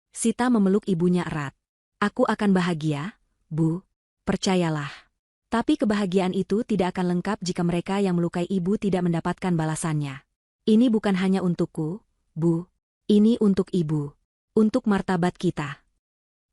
Sita memeluk ibunya erat. "Aku akan bahagia, Bu. Percayalah. Tapi kebahagiaan itu tidak akan lengkap jika mereka yang melukai Ibu tidak mendapatkan balasannya. Ini bukan hanya untukku, Bu. Ini untuk Ibu. Untuk martabat kita."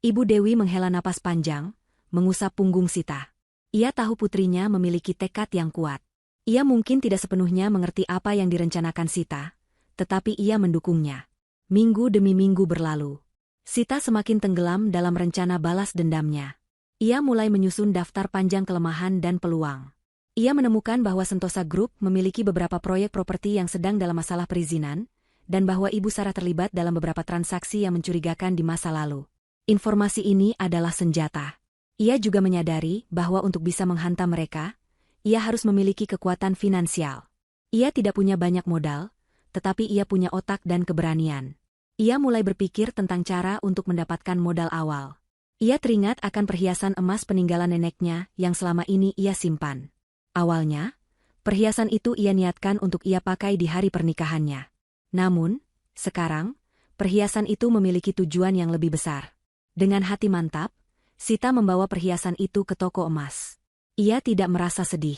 Ibu Dewi menghela napas panjang, mengusap punggung Sita. Ia tahu putrinya memiliki tekad yang kuat. Ia mungkin tidak sepenuhnya mengerti apa yang direncanakan Sita, tetapi ia mendukungnya. Minggu demi minggu berlalu. Sita semakin tenggelam dalam rencana balas dendamnya. Ia mulai menyusun daftar panjang kelemahan dan peluang. Ia menemukan bahwa Sentosa Group memiliki beberapa proyek properti yang sedang dalam masalah perizinan, dan bahwa Ibu Sarah terlibat dalam beberapa transaksi yang mencurigakan di masa lalu. Informasi ini adalah senjata. Ia juga menyadari bahwa untuk bisa menghantam mereka, ia harus memiliki kekuatan finansial. Ia tidak punya banyak modal, tetapi ia punya otak dan keberanian. Ia mulai berpikir tentang cara untuk mendapatkan modal awal. Ia teringat akan perhiasan emas peninggalan neneknya yang selama ini ia simpan. Awalnya, perhiasan itu ia niatkan untuk ia pakai di hari pernikahannya. Namun, sekarang, perhiasan itu memiliki tujuan yang lebih besar. Dengan hati mantap, Sita membawa perhiasan itu ke toko emas. Ia tidak merasa sedih.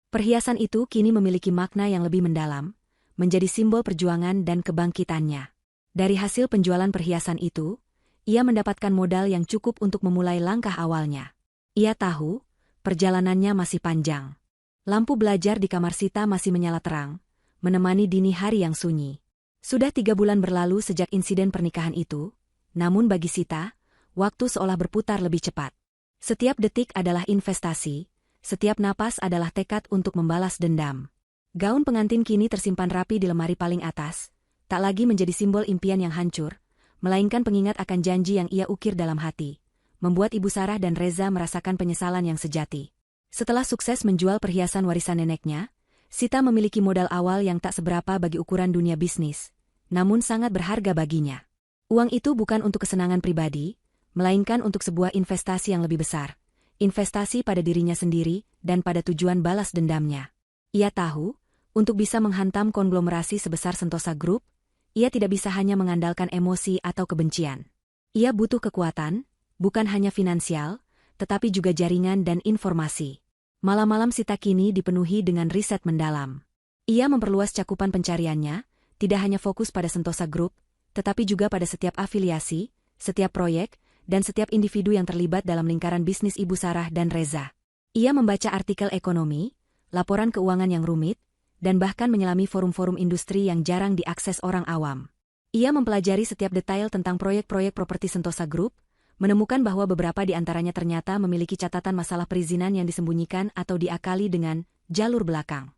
Perhiasan itu kini memiliki makna yang lebih mendalam, menjadi simbol perjuangan dan kebangkitannya. Dari hasil penjualan perhiasan itu, ia mendapatkan modal yang cukup untuk memulai langkah awalnya. Ia tahu, perjalanannya masih panjang. Lampu belajar di kamar Sita masih menyala terang, menemani dini hari yang sunyi. Sudah 3 bulan berlalu sejak insiden pernikahan itu, namun bagi Sita, waktu seolah berputar lebih cepat. Setiap detik adalah investasi, setiap napas adalah tekad untuk membalas dendam. Gaun pengantin kini tersimpan rapi di lemari paling atas, tak lagi menjadi simbol impian yang hancur, melainkan pengingat akan janji yang ia ukir dalam hati, membuat Ibu Sarah dan Reza merasakan penyesalan yang sejati. Setelah sukses menjual perhiasan warisan neneknya, Sita memiliki modal awal yang tak seberapa bagi ukuran dunia bisnis, namun sangat berharga baginya. Uang itu bukan untuk kesenangan pribadi, melainkan untuk sebuah investasi yang lebih besar, investasi pada dirinya sendiri dan pada tujuan balas dendamnya. Ia tahu, untuk bisa menghantam konglomerasi sebesar Sentosa Group, ia tidak bisa hanya mengandalkan emosi atau kebencian. Ia butuh kekuatan, bukan hanya finansial, tetapi juga jaringan dan informasi. Malam-malam Sita kini dipenuhi dengan riset mendalam. Ia memperluas cakupan pencariannya, tidak hanya fokus pada Sentosa Group, tetapi juga pada setiap afiliasi, setiap proyek, dan setiap individu yang terlibat dalam lingkaran bisnis Ibu Sarah dan Reza. Ia membaca artikel ekonomi, laporan keuangan yang rumit, dan bahkan menyelami forum-forum industri yang jarang diakses orang awam. Ia mempelajari setiap detail tentang proyek-proyek properti Sentosa Group, menemukan bahwa beberapa di antaranya ternyata memiliki catatan masalah perizinan yang disembunyikan atau diakali dengan jalur belakang.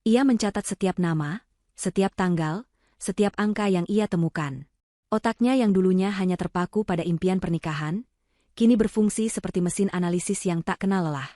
Ia mencatat setiap nama, setiap tanggal, setiap angka yang ia temukan. Otaknya yang dulunya hanya terpaku pada impian pernikahan, kini berfungsi seperti mesin analisis yang tak kenal lelah.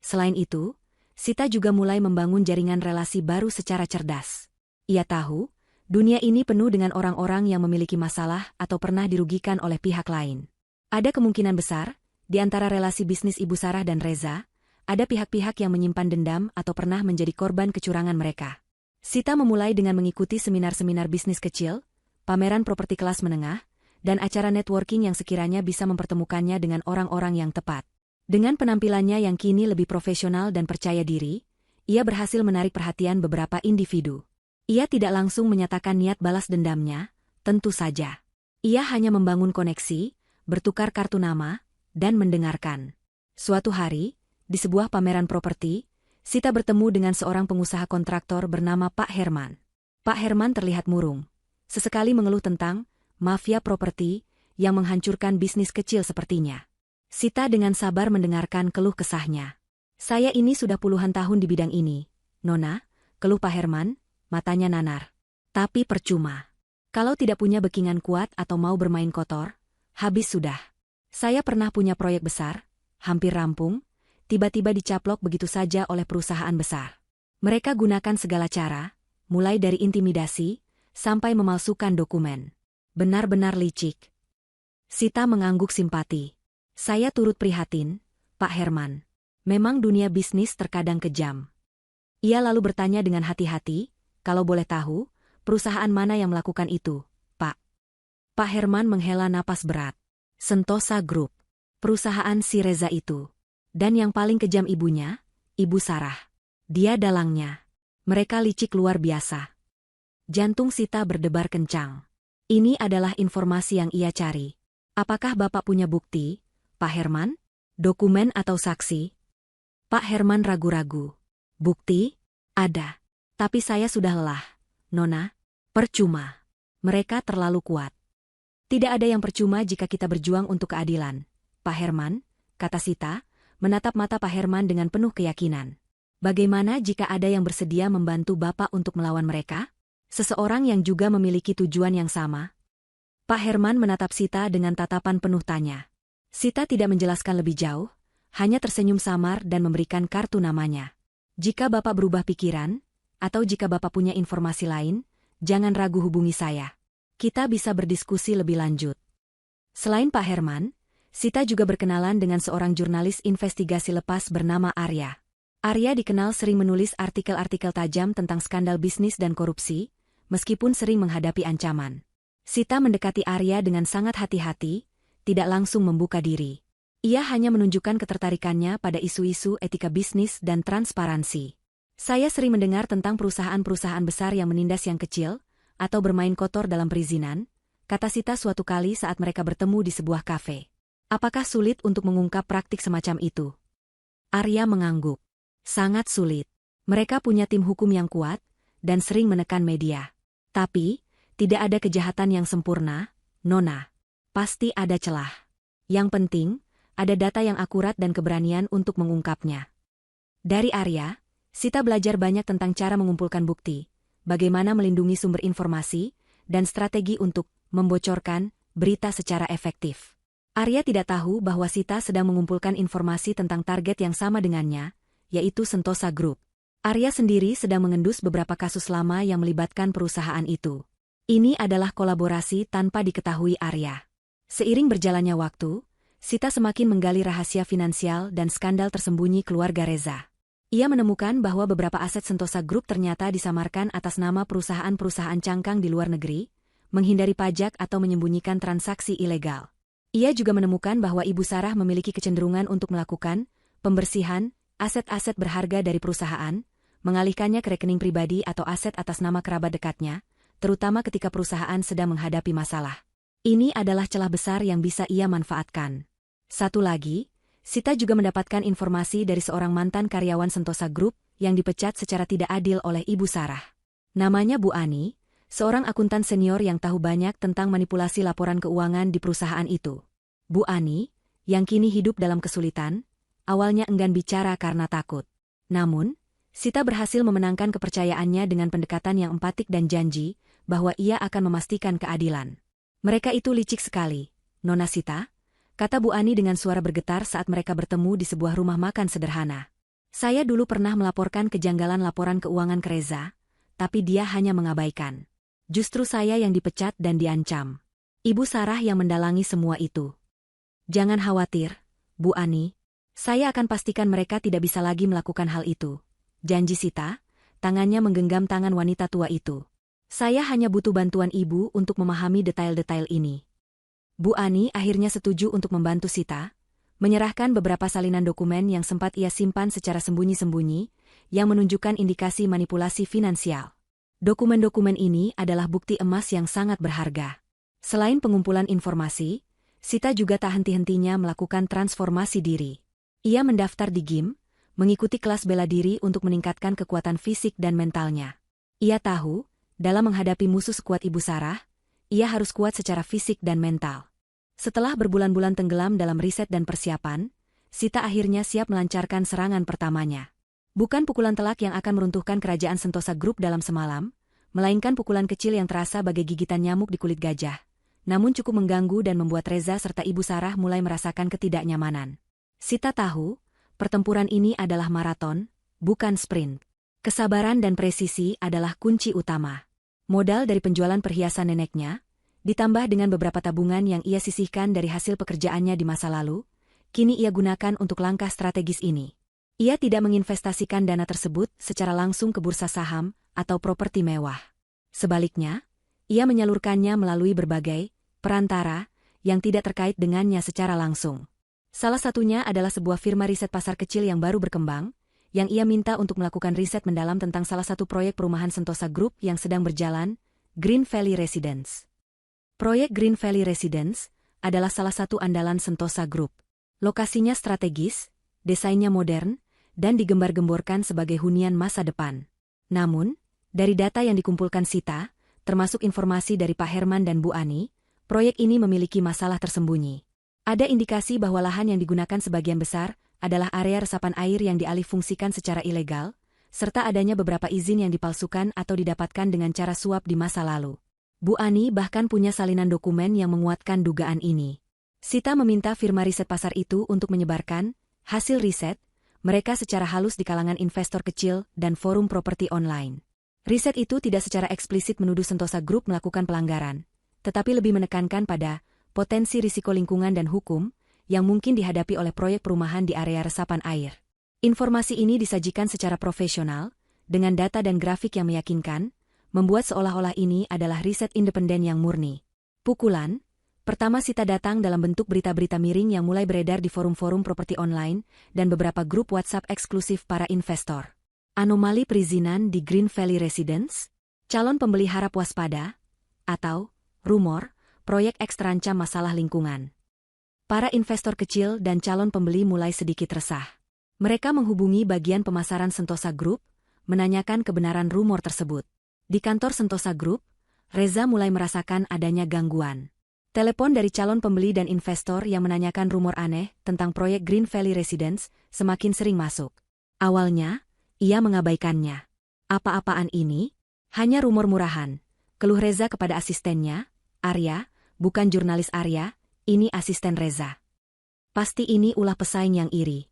Selain itu, Sita juga mulai membangun jaringan relasi baru secara cerdas. Ia tahu, dunia ini penuh dengan orang-orang yang memiliki masalah atau pernah dirugikan oleh pihak lain. Ada kemungkinan besar, di antara relasi bisnis Ibu Sarah dan Reza, ada pihak-pihak yang menyimpan dendam atau pernah menjadi korban kecurangan mereka. Sita memulai dengan mengikuti seminar-seminar bisnis kecil, pameran properti kelas menengah, dan acara networking yang sekiranya bisa mempertemukannya dengan orang-orang yang tepat. Dengan penampilannya yang kini lebih profesional dan percaya diri, ia berhasil menarik perhatian beberapa individu. Ia tidak langsung menyatakan niat balas dendamnya, tentu saja. Ia hanya membangun koneksi, bertukar kartu nama, dan mendengarkan. Suatu hari, di sebuah pameran properti, Sita bertemu dengan seorang pengusaha kontraktor bernama Pak Herman. Pak Herman terlihat murung. Sesekali mengeluh tentang mafia properti, yang menghancurkan bisnis kecil sepertinya. Sita dengan sabar mendengarkan keluh kesahnya. Saya ini sudah puluhan tahun di bidang ini, Nona, keluh Pak Herman, matanya nanar. Tapi percuma. Kalau tidak punya backingan kuat atau mau bermain kotor, habis sudah. Saya pernah punya proyek besar, hampir rampung, tiba-tiba dicaplok begitu saja oleh perusahaan besar. Mereka gunakan segala cara, mulai dari intimidasi, sampai memalsukan dokumen. Benar-benar licik. Sita mengangguk simpati. Saya turut prihatin, Pak Herman. Memang dunia bisnis terkadang kejam. Ia lalu bertanya dengan hati-hati, kalau boleh tahu, perusahaan mana yang melakukan itu, Pak? Pak Herman menghela napas berat. Sentosa Group. Perusahaan si Reza itu. Dan yang paling kejam ibunya, Ibu Sarah. Dia dalangnya. Mereka licik luar biasa. Jantung Sita berdebar kencang. Ini adalah informasi yang ia cari. Apakah Bapak punya bukti, Pak Herman? Dokumen atau saksi? Pak Herman ragu-ragu. Bukti? Ada. Tapi saya sudah lelah, Nona. Percuma. Mereka terlalu kuat. Tidak ada yang percuma jika kita berjuang untuk keadilan. Pak Herman, kata Sita, menatap mata Pak Herman dengan penuh keyakinan. Bagaimana jika ada yang bersedia membantu Bapak untuk melawan mereka? Seseorang yang juga memiliki tujuan yang sama? Pak Herman menatap Sita dengan tatapan penuh tanya. Sita tidak menjelaskan lebih jauh, hanya tersenyum samar dan memberikan kartu namanya. Jika Bapak berubah pikiran, atau jika Bapak punya informasi lain, jangan ragu hubungi saya. Kita bisa berdiskusi lebih lanjut. Selain Pak Herman, Sita juga berkenalan dengan seorang jurnalis investigasi lepas bernama Arya. Arya dikenal sering menulis artikel-artikel tajam tentang skandal bisnis dan korupsi, meskipun sering menghadapi ancaman. Sita mendekati Arya dengan sangat hati-hati, tidak langsung membuka diri. Ia hanya menunjukkan ketertarikannya pada isu-isu etika bisnis dan transparansi. Saya sering mendengar tentang perusahaan-perusahaan besar yang menindas yang kecil, atau bermain kotor dalam perizinan, kata Sita suatu kali saat mereka bertemu di sebuah kafe. Apakah sulit untuk mengungkap praktik semacam itu? Arya mengangguk. Sangat sulit. Mereka punya tim hukum yang kuat, dan sering menekan media. Tapi, tidak ada kejahatan yang sempurna, Nona. Pasti ada celah. Yang penting, ada data yang akurat dan keberanian untuk mengungkapnya. Dari Arya, Sita belajar banyak tentang cara mengumpulkan bukti, bagaimana melindungi sumber informasi, dan strategi untuk membocorkan berita secara efektif. Arya tidak tahu bahwa Sita sedang mengumpulkan informasi tentang target yang sama dengannya, yaitu Sentosa Group. Arya sendiri sedang mengendus beberapa kasus lama yang melibatkan perusahaan itu. Ini adalah kolaborasi tanpa diketahui Arya. Seiring berjalannya waktu, Sita semakin menggali rahasia finansial dan skandal tersembunyi keluarga Reza. Ia menemukan bahwa beberapa aset Sentosa Group ternyata disamarkan atas nama perusahaan-perusahaan cangkang di luar negeri, menghindari pajak atau menyembunyikan transaksi ilegal. Ia juga menemukan bahwa Ibu Sarah memiliki kecenderungan untuk melakukan pembersihan aset-aset berharga dari perusahaan, mengalihkannya ke rekening pribadi atau aset atas nama kerabat dekatnya, terutama ketika perusahaan sedang menghadapi masalah. Ini adalah celah besar yang bisa ia manfaatkan. Satu lagi, Sita juga mendapatkan informasi dari seorang mantan karyawan Sentosa Group yang dipecat secara tidak adil oleh Ibu Sarah. Namanya Bu Ani, seorang akuntan senior yang tahu banyak tentang manipulasi laporan keuangan di perusahaan itu. Bu Ani, yang kini hidup dalam kesulitan, awalnya enggan bicara karena takut. Namun, Sita berhasil memenangkan kepercayaannya dengan pendekatan yang empatik dan janji bahwa ia akan memastikan keadilan. Mereka itu licik sekali, Nona Sita, kata Bu Ani dengan suara bergetar saat mereka bertemu di sebuah rumah makan sederhana. Saya dulu pernah melaporkan kejanggalan laporan keuangan ke Reza, tapi dia hanya mengabaikan. Justru saya yang dipecat dan diancam. Ibu Sarah yang mendalangi semua itu. Jangan khawatir, Bu Ani. Saya akan pastikan mereka tidak bisa lagi melakukan hal itu. Janji Sita, tangannya menggenggam tangan wanita tua itu. Saya hanya butuh bantuan ibu untuk memahami detail-detail ini. Bu Ani akhirnya setuju untuk membantu Sita, menyerahkan beberapa salinan dokumen yang sempat ia simpan secara sembunyi-sembunyi, yang menunjukkan indikasi manipulasi finansial. Dokumen-dokumen ini adalah bukti emas yang sangat berharga. Selain pengumpulan informasi, Sita juga tak henti-hentinya melakukan transformasi diri. Ia mendaftar di gym, mengikuti kelas bela diri untuk meningkatkan kekuatan fisik dan mentalnya. Ia tahu, dalam menghadapi musuh sekuat Ibu Sarah, ia harus kuat secara fisik dan mental. Setelah berbulan-bulan tenggelam dalam riset dan persiapan, Sita akhirnya siap melancarkan serangan pertamanya. Bukan pukulan telak yang akan meruntuhkan kerajaan Sentosa Group dalam semalam, melainkan pukulan kecil yang terasa bagai gigitan nyamuk di kulit gajah, namun cukup mengganggu dan membuat Reza serta Ibu Sarah mulai merasakan ketidaknyamanan. Sita tahu, pertempuran ini adalah maraton, bukan sprint. Kesabaran dan presisi adalah kunci utama. Modal dari penjualan perhiasan neneknya, ditambah dengan beberapa tabungan yang ia sisihkan dari hasil pekerjaannya di masa lalu, kini ia gunakan untuk langkah strategis ini. Ia tidak menginvestasikan dana tersebut secara langsung ke bursa saham atau properti mewah. Sebaliknya, ia menyalurkannya melalui berbagai perantara yang tidak terkait dengannya secara langsung. Salah satunya adalah sebuah firma riset pasar kecil yang baru berkembang, yang ia minta untuk melakukan riset mendalam tentang salah satu proyek perumahan Sentosa Group yang sedang berjalan, Green Valley Residence. Proyek Green Valley Residence adalah salah satu andalan Sentosa Group. Lokasinya strategis, desainnya modern, dan digembar-gemborkan sebagai hunian masa depan. Namun, dari data yang dikumpulkan Sita, termasuk informasi dari Pak Herman dan Bu Ani, proyek ini memiliki masalah tersembunyi. Ada indikasi bahwa lahan yang digunakan sebagian besar adalah area resapan air yang dialihfungsikan secara ilegal, serta adanya beberapa izin yang dipalsukan atau didapatkan dengan cara suap di masa lalu. Bu Ani bahkan punya salinan dokumen yang menguatkan dugaan ini. Sita meminta firma riset pasar itu untuk menyebarkan hasil riset mereka secara halus di kalangan investor kecil dan forum properti online. Riset itu tidak secara eksplisit menuduh Sentosa Group melakukan pelanggaran, tetapi lebih menekankan pada potensi risiko lingkungan dan hukum yang mungkin dihadapi oleh proyek perumahan di area resapan air. Informasi ini disajikan secara profesional, dengan data dan grafik yang meyakinkan, membuat seolah-olah ini adalah riset independen yang murni. Pukulan pertama Sita datang dalam bentuk berita-berita miring yang mulai beredar di forum-forum properti online dan beberapa grup WhatsApp eksklusif para investor. Anomali perizinan di Green Valley Residence, calon pembeli harap waspada, atau rumor, proyek X terancam masalah lingkungan. Para investor kecil dan calon pembeli mulai sedikit resah. Mereka menghubungi bagian pemasaran Sentosa Group, menanyakan kebenaran rumor tersebut. Di kantor Sentosa Group, Reza mulai merasakan adanya gangguan. Telepon dari calon pembeli dan investor yang menanyakan rumor aneh tentang proyek Green Valley Residence semakin sering masuk. Awalnya, ia mengabaikannya. Apa-apaan ini? Hanya rumor murahan. Keluh Reza kepada asistennya, Arya, bukan jurnalis Arya, ini asisten Reza. Pasti ini ulah pesaing yang iri.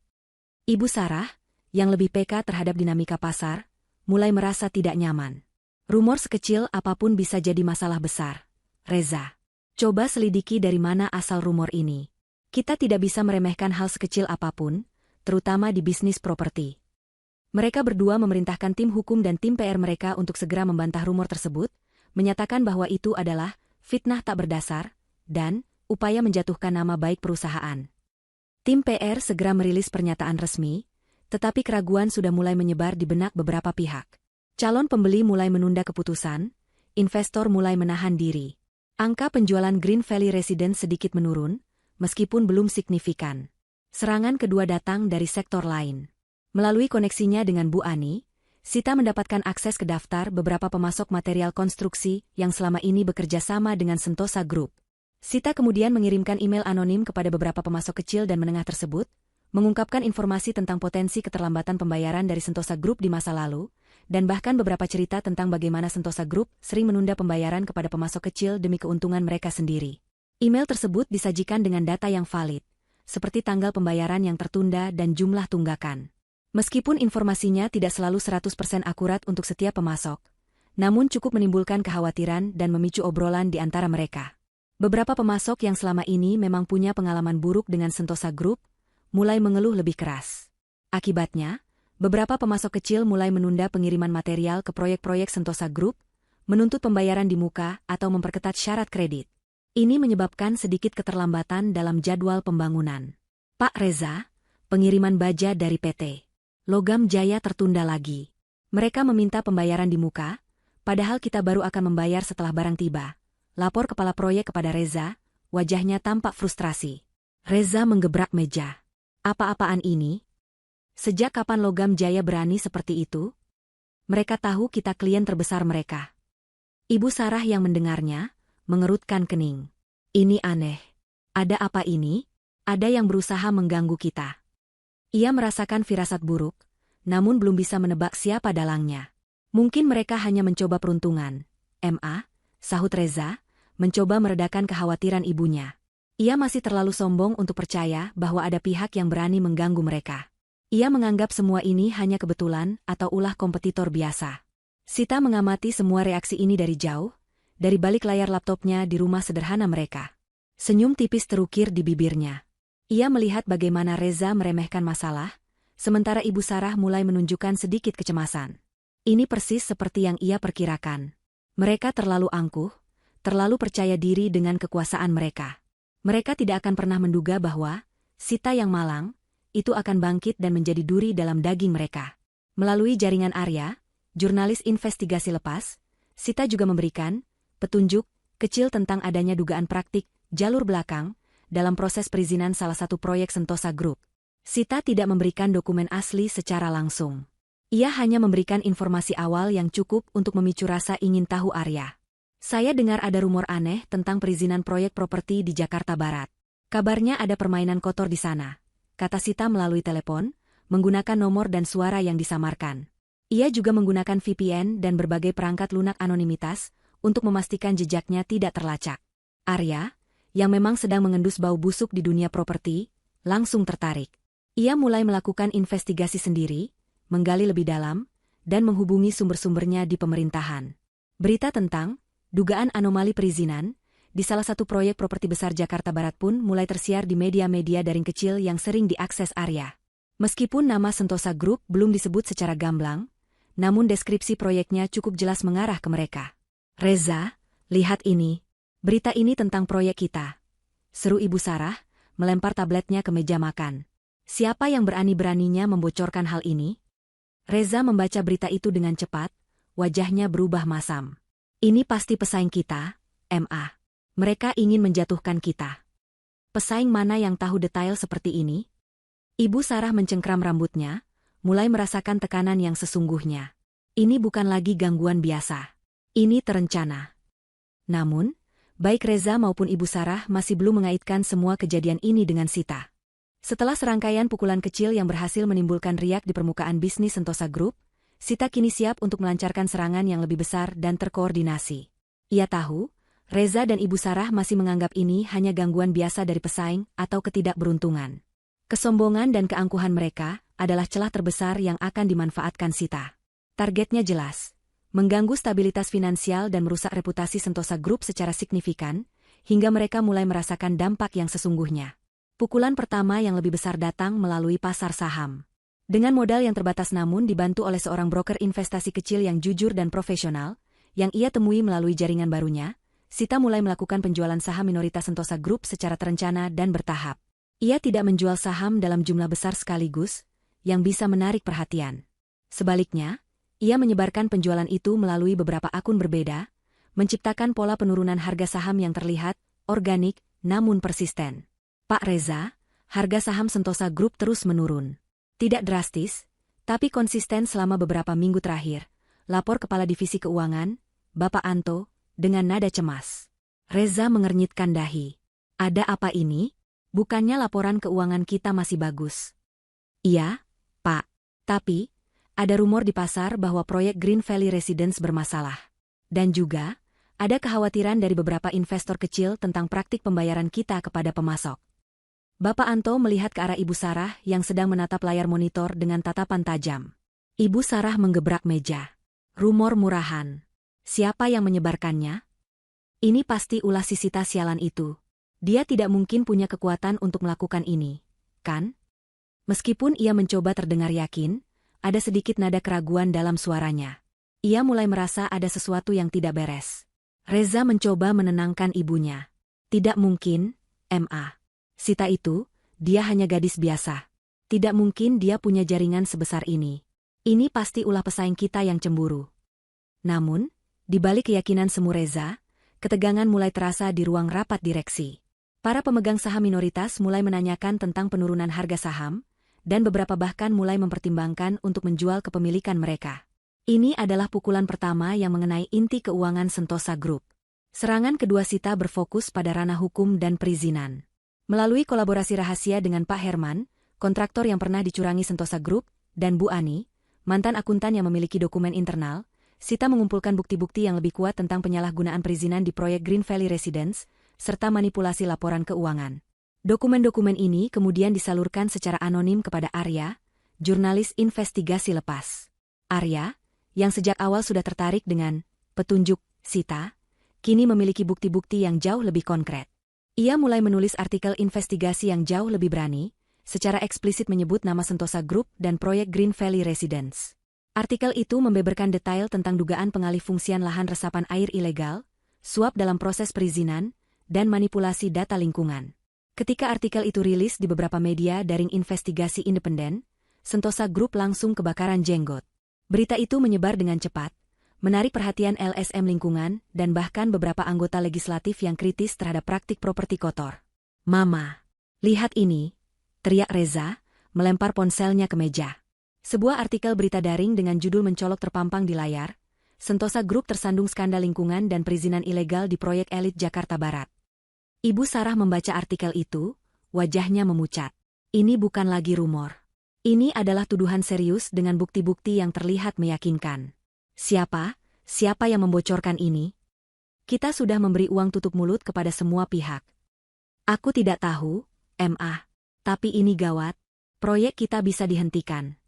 Ibu Sarah, yang lebih peka terhadap dinamika pasar, mulai merasa tidak nyaman. Rumor sekecil apapun bisa jadi masalah besar. Reza, coba selidiki dari mana asal rumor ini. Kita tidak bisa meremehkan hal sekecil apapun, terutama di bisnis properti. Mereka berdua memerintahkan tim hukum dan tim PR mereka untuk segera membantah rumor tersebut, menyatakan bahwa itu adalah fitnah tak berdasar, dan upaya menjatuhkan nama baik perusahaan. Tim PR segera merilis pernyataan resmi, tetapi keraguan sudah mulai menyebar di benak beberapa pihak. Calon pembeli mulai menunda keputusan, investor mulai menahan diri. Angka penjualan Green Valley Residence sedikit menurun, meskipun belum signifikan. Serangan kedua datang dari sektor lain. Melalui koneksinya dengan Bu Ani, Sita mendapatkan akses ke daftar beberapa pemasok material konstruksi yang selama ini bekerja sama dengan Sentosa Group. Sita kemudian mengirimkan email anonim kepada beberapa pemasok kecil dan menengah tersebut, mengungkapkan informasi tentang potensi keterlambatan pembayaran dari Sentosa Group di masa lalu, dan bahkan beberapa cerita tentang bagaimana Sentosa Group sering menunda pembayaran kepada pemasok kecil demi keuntungan mereka sendiri. Email tersebut disajikan dengan data yang valid, seperti tanggal pembayaran yang tertunda dan jumlah tunggakan. Meskipun informasinya tidak selalu 100% akurat untuk setiap pemasok, namun cukup menimbulkan kekhawatiran dan memicu obrolan di antara mereka. Beberapa pemasok yang selama ini memang punya pengalaman buruk dengan Sentosa Group, mulai mengeluh lebih keras. Akibatnya, beberapa pemasok kecil mulai menunda pengiriman material ke proyek-proyek Sentosa Group, menuntut pembayaran di muka atau memperketat syarat kredit. Ini menyebabkan sedikit keterlambatan dalam jadwal pembangunan. Pak Reza, pengiriman baja dari PT Logam Jaya tertunda lagi. Mereka meminta pembayaran di muka, padahal kita baru akan membayar setelah barang tiba. Lapor kepala proyek kepada Reza, wajahnya tampak frustrasi. Reza menggebrak meja. Apa-apaan ini? Sejak kapan Logam Jaya berani seperti itu? Mereka tahu kita klien terbesar mereka. Ibu Sarah yang mendengarnya, mengerutkan kening. Ini aneh. Ada apa ini? Ada yang berusaha mengganggu kita. Ia merasakan firasat buruk, namun belum bisa menebak siapa dalangnya. Mungkin mereka hanya mencoba peruntungan. Ma, sahut Reza, mencoba meredakan kekhawatiran ibunya. Ia masih terlalu sombong untuk percaya bahwa ada pihak yang berani mengganggu mereka. Ia menganggap semua ini hanya kebetulan atau ulah kompetitor biasa. Sita mengamati semua reaksi ini dari jauh, dari balik layar laptopnya di rumah sederhana mereka. Senyum tipis terukir di bibirnya. Ia melihat bagaimana Reza meremehkan masalah, sementara Ibu Sarah mulai menunjukkan sedikit kecemasan. Ini persis seperti yang ia perkirakan. Mereka terlalu angkuh, terlalu percaya diri dengan kekuasaan mereka. Mereka tidak akan pernah menduga bahwa Sita yang malang itu akan bangkit dan menjadi duri dalam daging mereka. Melalui jaringan Arya, jurnalis investigasi lepas, Sita juga memberikan petunjuk kecil tentang adanya dugaan praktik jalur belakang dalam proses perizinan salah satu proyek Sentosa Group. Sita tidak memberikan dokumen asli secara langsung. Ia hanya memberikan informasi awal yang cukup untuk memicu rasa ingin tahu Arya. Saya dengar ada rumor aneh tentang perizinan proyek properti di Jakarta Barat. Kabarnya ada permainan kotor di sana, kata Sita melalui telepon, menggunakan nomor dan suara yang disamarkan. Ia juga menggunakan VPN dan berbagai perangkat lunak anonimitas untuk memastikan jejaknya tidak terlacak. Arya, yang memang sedang mengendus bau busuk di dunia properti, langsung tertarik. Ia mulai melakukan investigasi sendiri, menggali lebih dalam, dan menghubungi sumber-sumbernya di pemerintahan. Berita tentang dugaan anomali perizinan di salah satu proyek properti besar Jakarta Barat pun mulai tersiar di media-media daring kecil yang sering diakses Arya. Meskipun nama Sentosa Group belum disebut secara gamblang, namun deskripsi proyeknya cukup jelas mengarah ke mereka. Reza, lihat ini. Berita ini tentang proyek kita. Seru Ibu Sarah, melempar tabletnya ke meja makan. Siapa yang berani-beraninya membocorkan hal ini? Reza membaca berita itu dengan cepat, wajahnya berubah masam. Ini pasti pesaing kita, Ma. Mereka ingin menjatuhkan kita. Pesaing mana yang tahu detail seperti ini? Ibu Sarah mencengkram rambutnya, mulai merasakan tekanan yang sesungguhnya. Ini bukan lagi gangguan biasa. Ini terencana. Namun, baik Reza maupun Ibu Sarah masih belum mengaitkan semua kejadian ini dengan Sita. Setelah serangkaian pukulan kecil yang berhasil menimbulkan riak di permukaan bisnis Sentosa Group, Sita kini siap untuk melancarkan serangan yang lebih besar dan terkoordinasi. Ia tahu, Reza dan Ibu Sarah masih menganggap ini hanya gangguan biasa dari pesaing atau ketidakberuntungan. Kesombongan dan keangkuhan mereka adalah celah terbesar yang akan dimanfaatkan Sita. Targetnya jelas. Mengganggu stabilitas finansial dan merusak reputasi Sentosa Group secara signifikan, hingga mereka mulai merasakan dampak yang sesungguhnya. Pukulan pertama yang lebih besar datang melalui pasar saham. Dengan modal yang terbatas namun dibantu oleh seorang broker investasi kecil yang jujur dan profesional, yang ia temui melalui jaringan barunya, Sita mulai melakukan penjualan saham minoritas Sentosa Group secara terencana dan bertahap. Ia tidak menjual saham dalam jumlah besar sekaligus, yang bisa menarik perhatian. Sebaliknya, ia menyebarkan penjualan itu melalui beberapa akun berbeda, menciptakan pola penurunan harga saham yang terlihat organik namun persisten. Pak Reza, harga saham Sentosa Group terus menurun. Tidak drastis, tapi konsisten selama beberapa minggu terakhir, lapor Kepala Divisi Keuangan, Bapak Anto, dengan nada cemas. Reza mengernyitkan dahi. Ada apa ini? Bukannya laporan keuangan kita masih bagus? Iya, Pak. Tapi, ada rumor di pasar bahwa proyek Green Valley Residence bermasalah. Dan juga, ada kekhawatiran dari beberapa investor kecil tentang praktik pembayaran kita kepada pemasok. Bapak Anto melihat ke arah Ibu Sarah yang sedang menatap layar monitor dengan tatapan tajam. Ibu Sarah menggebrak meja. Rumor murahan. Siapa yang menyebarkannya? Ini pasti ulah si Sita sialan itu. Dia tidak mungkin punya kekuatan untuk melakukan ini, kan? Meskipun ia mencoba terdengar yakin, ada sedikit nada keraguan dalam suaranya. Ia mulai merasa ada sesuatu yang tidak beres. Reza mencoba menenangkan ibunya. Tidak mungkin, Ma. Sita itu, dia hanya gadis biasa. Tidak mungkin dia punya jaringan sebesar ini. Ini pasti ulah pesaing kita yang cemburu. Namun, di balik keyakinan semu Reza, ketegangan mulai terasa di ruang rapat direksi. Para pemegang saham minoritas mulai menanyakan tentang penurunan harga saham, dan beberapa bahkan mulai mempertimbangkan untuk menjual kepemilikan mereka. Ini adalah pukulan pertama yang mengenai inti keuangan Sentosa Group. Serangan kedua Sita berfokus pada ranah hukum dan perizinan. Melalui kolaborasi rahasia dengan Pak Herman, kontraktor yang pernah dicurangi Sentosa Group, dan Bu Ani, mantan akuntan yang memiliki dokumen internal, Sita mengumpulkan bukti-bukti yang lebih kuat tentang penyalahgunaan perizinan di proyek Green Valley Residence, serta manipulasi laporan keuangan. Dokumen-dokumen ini kemudian disalurkan secara anonim kepada Arya, jurnalis investigasi lepas. Arya, yang sejak awal sudah tertarik dengan petunjuk Sita, kini memiliki bukti-bukti yang jauh lebih konkret. Ia mulai menulis artikel investigasi yang jauh lebih berani, secara eksplisit menyebut nama Sentosa Group dan proyek Green Valley Residence. Artikel itu membeberkan detail tentang dugaan pengalihfungsian lahan resapan air ilegal, suap dalam proses perizinan, dan manipulasi data lingkungan. Ketika artikel itu rilis di beberapa media daring investigasi independen, Sentosa Group langsung kebakaran jenggot. Berita itu menyebar dengan cepat, menarik perhatian LSM lingkungan dan bahkan beberapa anggota legislatif yang kritis terhadap praktik properti kotor. "Mama, lihat ini," teriak Reza, melempar ponselnya ke meja. Sebuah artikel berita daring dengan judul mencolok terpampang di layar, Sentosa Group tersandung skandal lingkungan dan perizinan ilegal di proyek elit Jakarta Barat. Ibu Sarah membaca artikel itu, wajahnya memucat. Ini bukan lagi rumor. Ini adalah tuduhan serius dengan bukti-bukti yang terlihat meyakinkan. Siapa yang membocorkan ini? Kita sudah memberi uang tutup mulut kepada semua pihak. Aku tidak tahu, MA. Tapi ini gawat. Proyek kita bisa dihentikan.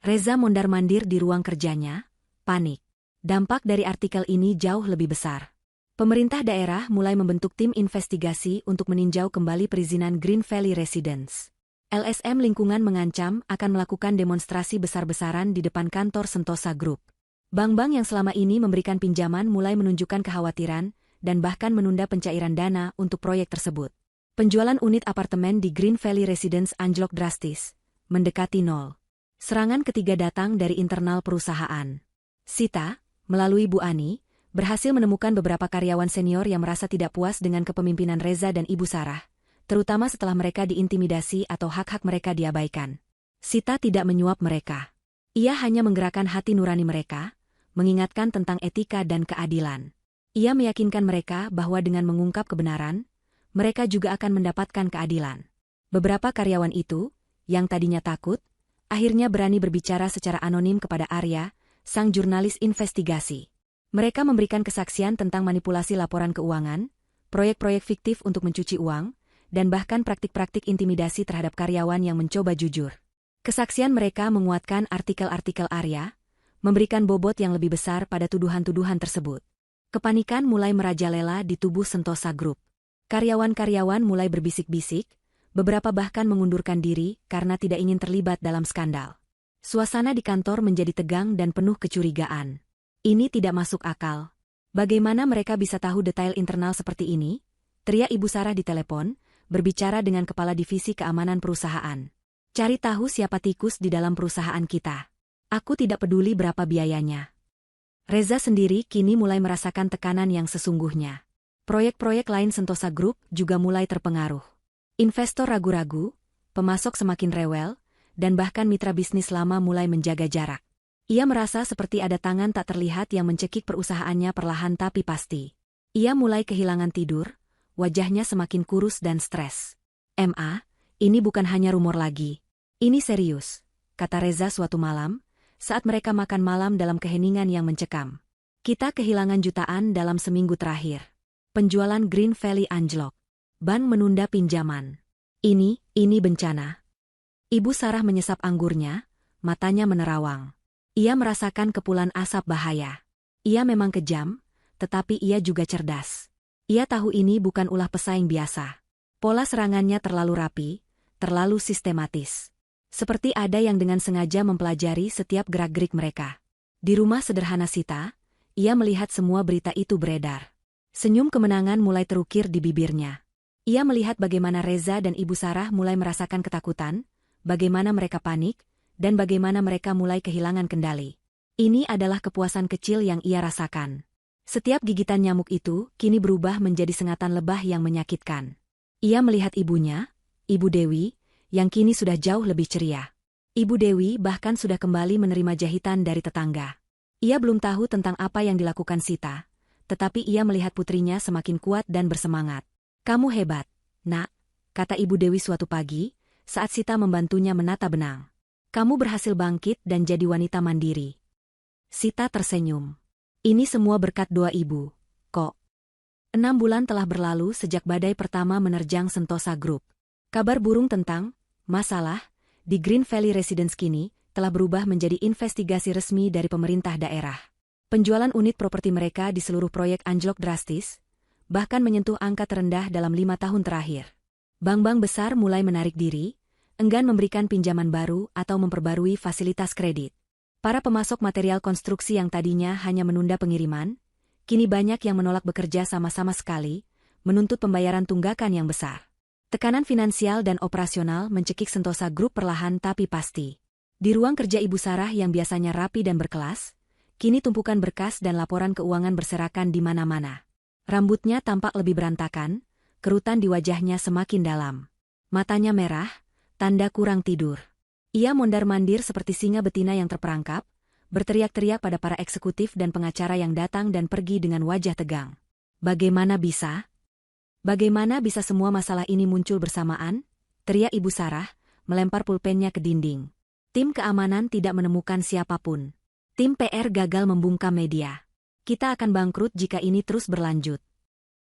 Reza mondar-mandir di ruang kerjanya, panik. Dampak dari artikel ini jauh lebih besar. Pemerintah daerah mulai membentuk tim investigasi untuk meninjau kembali perizinan Green Valley Residence. LSM lingkungan mengancam akan melakukan demonstrasi besar-besaran di depan kantor Sentosa Group. Bank-bank yang selama ini memberikan pinjaman mulai menunjukkan kekhawatiran dan bahkan menunda pencairan dana untuk proyek tersebut. Penjualan unit apartemen di Green Valley Residence anjlok drastis, mendekati nol. Serangan ketiga datang dari internal perusahaan. Sita, melalui Bu Ani, berhasil menemukan beberapa karyawan senior yang merasa tidak puas dengan kepemimpinan Reza dan Ibu Sarah, terutama setelah mereka diintimidasi atau hak-hak mereka diabaikan. Sita tidak menyuap mereka. Ia hanya menggerakkan hati nurani mereka, mengingatkan tentang etika dan keadilan. Ia meyakinkan mereka bahwa dengan mengungkap kebenaran, mereka juga akan mendapatkan keadilan. Beberapa karyawan itu, yang tadinya takut, akhirnya berani berbicara secara anonim kepada Arya, sang jurnalis investigasi. Mereka memberikan kesaksian tentang manipulasi laporan keuangan, proyek-proyek fiktif untuk mencuci uang, dan bahkan praktik-praktik intimidasi terhadap karyawan yang mencoba jujur. Kesaksian mereka menguatkan artikel-artikel Arya, memberikan bobot yang lebih besar pada tuduhan-tuduhan tersebut. Kepanikan mulai merajalela di tubuh Sentosa Group. Karyawan-karyawan mulai berbisik-bisik, beberapa bahkan mengundurkan diri karena tidak ingin terlibat dalam skandal. Suasana di kantor menjadi tegang dan penuh kecurigaan. Ini tidak masuk akal. Bagaimana mereka bisa tahu detail internal seperti ini? Teriak Ibu Sarah di telepon, berbicara dengan kepala divisi keamanan perusahaan. Cari tahu siapa tikus di dalam perusahaan kita. Aku tidak peduli berapa biayanya. Reza sendiri kini mulai merasakan tekanan yang sesungguhnya. Proyek-proyek lain Sentosa Group juga mulai terpengaruh. Investor ragu-ragu, pemasok semakin rewel, dan bahkan mitra bisnis lama mulai menjaga jarak. Ia merasa seperti ada tangan tak terlihat yang mencekik perusahaannya perlahan tapi pasti. Ia mulai kehilangan tidur, wajahnya semakin kurus dan stres. "MA, ini bukan hanya rumor lagi. Ini serius," kata Reza suatu malam, saat mereka makan malam dalam keheningan yang mencekam. "Kita kehilangan jutaan dalam seminggu terakhir. Penjualan Green Valley anjlok. Bank menunda pinjaman. Ini bencana." Ibu Sarah menyesap anggurnya, matanya menerawang. Ia merasakan kepulan asap bahaya. Ia memang kejam, tetapi ia juga cerdas. Ia tahu ini bukan ulah pesaing biasa. Pola serangannya terlalu rapi, terlalu sistematis. Seperti ada yang dengan sengaja mempelajari setiap gerak-gerik mereka. Di rumah sederhana Sita, ia melihat semua berita itu beredar. Senyum kemenangan mulai terukir di bibirnya. Ia melihat bagaimana Reza dan Ibu Sarah mulai merasakan ketakutan, bagaimana mereka panik, dan bagaimana mereka mulai kehilangan kendali. Ini adalah kepuasan kecil yang ia rasakan. Setiap gigitan nyamuk itu kini berubah menjadi sengatan lebah yang menyakitkan. Ia melihat ibunya, Ibu Dewi, yang kini sudah jauh lebih ceria. Ibu Dewi bahkan sudah kembali menerima jahitan dari tetangga. Ia belum tahu tentang apa yang dilakukan Sita, tetapi ia melihat putrinya semakin kuat dan bersemangat. "Kamu hebat, Nak," kata Ibu Dewi suatu pagi, saat Sita membantunya menata benang. "Kamu berhasil bangkit dan jadi wanita mandiri." Sita tersenyum. "Ini semua berkat doa Ibu, kok." 6 bulan telah berlalu sejak badai pertama menerjang Sentosa Group. Kabar burung tentang masalah di Green Valley Residence kini telah berubah menjadi investigasi resmi dari pemerintah daerah. Penjualan unit properti mereka di seluruh proyek anjlok drastis, bahkan menyentuh angka terendah dalam 5 tahun terakhir. Bank-bank besar mulai menarik diri, enggan memberikan pinjaman baru atau memperbarui fasilitas kredit. Para pemasok material konstruksi yang tadinya hanya menunda pengiriman, kini banyak yang menolak bekerja sama-sama sekali, menuntut pembayaran tunggakan yang besar. Tekanan finansial dan operasional mencekik Sentosa Group perlahan tapi pasti. Di ruang kerja Ibu Sarah yang biasanya rapi dan berkelas, kini tumpukan berkas dan laporan keuangan berserakan di mana-mana. Rambutnya tampak lebih berantakan, kerutan di wajahnya semakin dalam. Matanya merah, tanda kurang tidur. Ia mondar-mandir seperti singa betina yang terperangkap, berteriak-teriak pada para eksekutif dan pengacara yang datang dan pergi dengan wajah tegang. "Bagaimana bisa? Bagaimana bisa semua masalah ini muncul bersamaan?" teriak Ibu Sarah, melempar pulpennya ke dinding. Tim keamanan tidak menemukan siapapun. Tim PR gagal membungkam media. "Kita akan bangkrut jika ini terus berlanjut."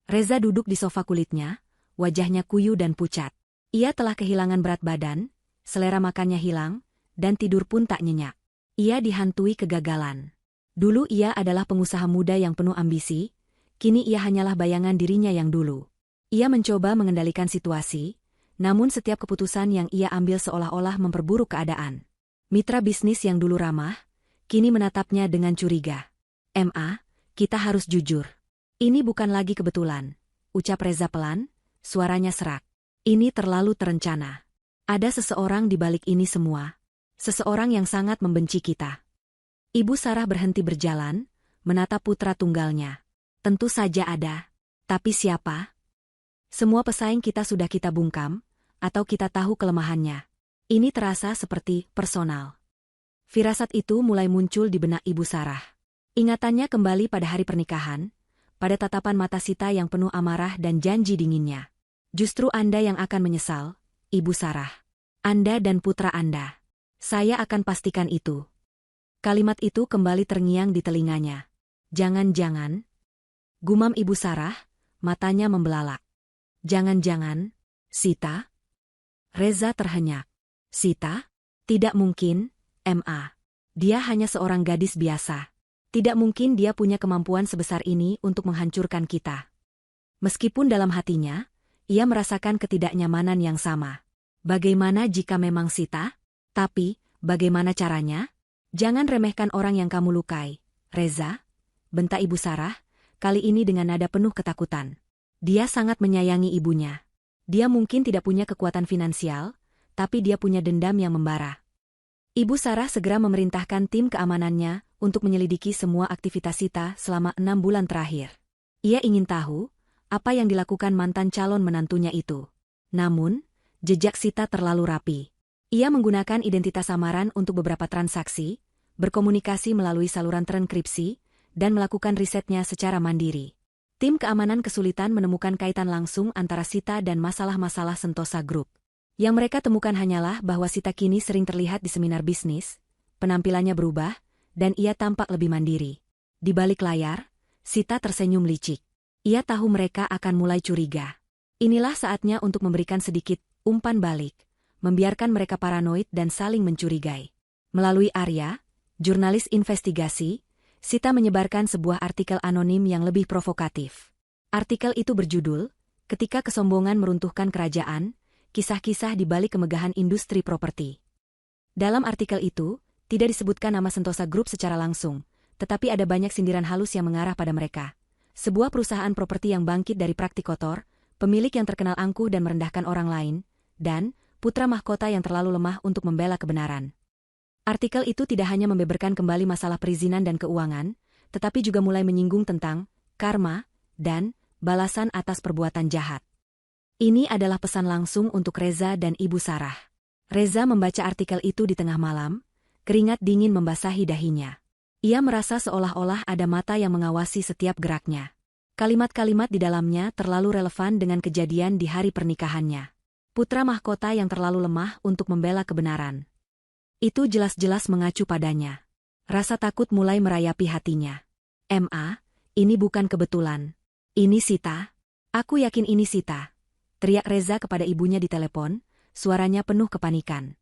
Reza duduk di sofa kulitnya, wajahnya kuyu dan pucat. Ia telah kehilangan berat badan, selera makannya hilang, dan tidur pun tak nyenyak. Ia dihantui kegagalan. Dulu ia adalah pengusaha muda yang penuh ambisi, kini ia hanyalah bayangan dirinya yang dulu. Ia mencoba mengendalikan situasi, namun setiap keputusan yang ia ambil seolah-olah memperburuk keadaan. Mitra bisnis yang dulu ramah, kini menatapnya dengan curiga. "Ma, kita harus jujur. Ini bukan lagi kebetulan," ucap Reza pelan, suaranya serak. "Ini terlalu terencana. Ada seseorang di balik ini semua. Seseorang yang sangat membenci kita." Ibu Sarah berhenti berjalan, menatap putra tunggalnya. "Tentu saja ada. Tapi siapa? Semua pesaing kita sudah kita bungkam, atau kita tahu kelemahannya. Ini terasa seperti personal." Firasat itu mulai muncul di benak Ibu Sarah. Ingatannya kembali pada hari pernikahan, pada tatapan mata Sita yang penuh amarah dan janji dinginnya. "Justru Anda yang akan menyesal, Ibu Sarah. Anda dan putra Anda. Saya akan pastikan itu." Kalimat itu kembali terngiang di telinganya. "Jangan-jangan," gumam Ibu Sarah, matanya membelalak. "Jangan-jangan, Sita?" Reza terhenyak. "Sita? Tidak mungkin, Ma. Dia hanya seorang gadis biasa. Tidak mungkin dia punya kemampuan sebesar ini untuk menghancurkan kita." Meskipun dalam hatinya, ia merasakan ketidaknyamanan yang sama. Bagaimana jika memang Sita? Tapi, bagaimana caranya? "Jangan remehkan orang yang kamu lukai, Reza," bentak Ibu Sarah, kali ini dengan nada penuh ketakutan. Dia sangat menyayangi ibunya. Dia mungkin tidak punya kekuatan finansial, tapi dia punya dendam yang membara. Ibu Sarah segera memerintahkan tim keamanannya untuk menyelidiki semua aktivitas Sita selama 6 bulan terakhir. Ia ingin tahu apa yang dilakukan mantan calon menantunya itu. Namun, jejak Sita terlalu rapi. Ia menggunakan identitas samaran untuk beberapa transaksi, berkomunikasi melalui saluran terenkripsi, dan melakukan risetnya secara mandiri. Tim keamanan kesulitan menemukan kaitan langsung antara Sita dan masalah-masalah Sentosa Group. Yang mereka temukan hanyalah bahwa Sita kini sering terlihat di seminar bisnis, penampilannya berubah, dan ia tampak lebih mandiri. Di balik layar, Sita tersenyum licik. Ia tahu mereka akan mulai curiga. Inilah saatnya untuk memberikan sedikit umpan balik, membiarkan mereka paranoid dan saling mencurigai. Melalui Arya, jurnalis investigasi, Sita menyebarkan sebuah artikel anonim yang lebih provokatif. Artikel itu berjudul, "Ketika Kesombongan Meruntuhkan Kerajaan, Kisah-kisah di balik kemegahan industri properti." Dalam artikel itu, tidak disebutkan nama Sentosa Group secara langsung, tetapi ada banyak sindiran halus yang mengarah pada mereka. Sebuah perusahaan properti yang bangkit dari praktik kotor, pemilik yang terkenal angkuh dan merendahkan orang lain, dan putra mahkota yang terlalu lemah untuk membela kebenaran. Artikel itu tidak hanya membeberkan kembali masalah perizinan dan keuangan, tetapi juga mulai menyinggung tentang karma dan balasan atas perbuatan jahat. Ini adalah pesan langsung untuk Reza dan Ibu Sarah. Reza membaca artikel itu di tengah malam, keringat dingin membasahi dahinya. Ia merasa seolah-olah ada mata yang mengawasi setiap geraknya. Kalimat-kalimat di dalamnya terlalu relevan dengan kejadian di hari pernikahannya. Putra mahkota yang terlalu lemah untuk membela kebenaran. Itu jelas-jelas mengacu padanya. Rasa takut mulai merayapi hatinya. Ini bukan kebetulan. Ini Sita. Aku yakin ini Sita. Teriak Reza kepada ibunya di telepon, suaranya penuh kepanikan.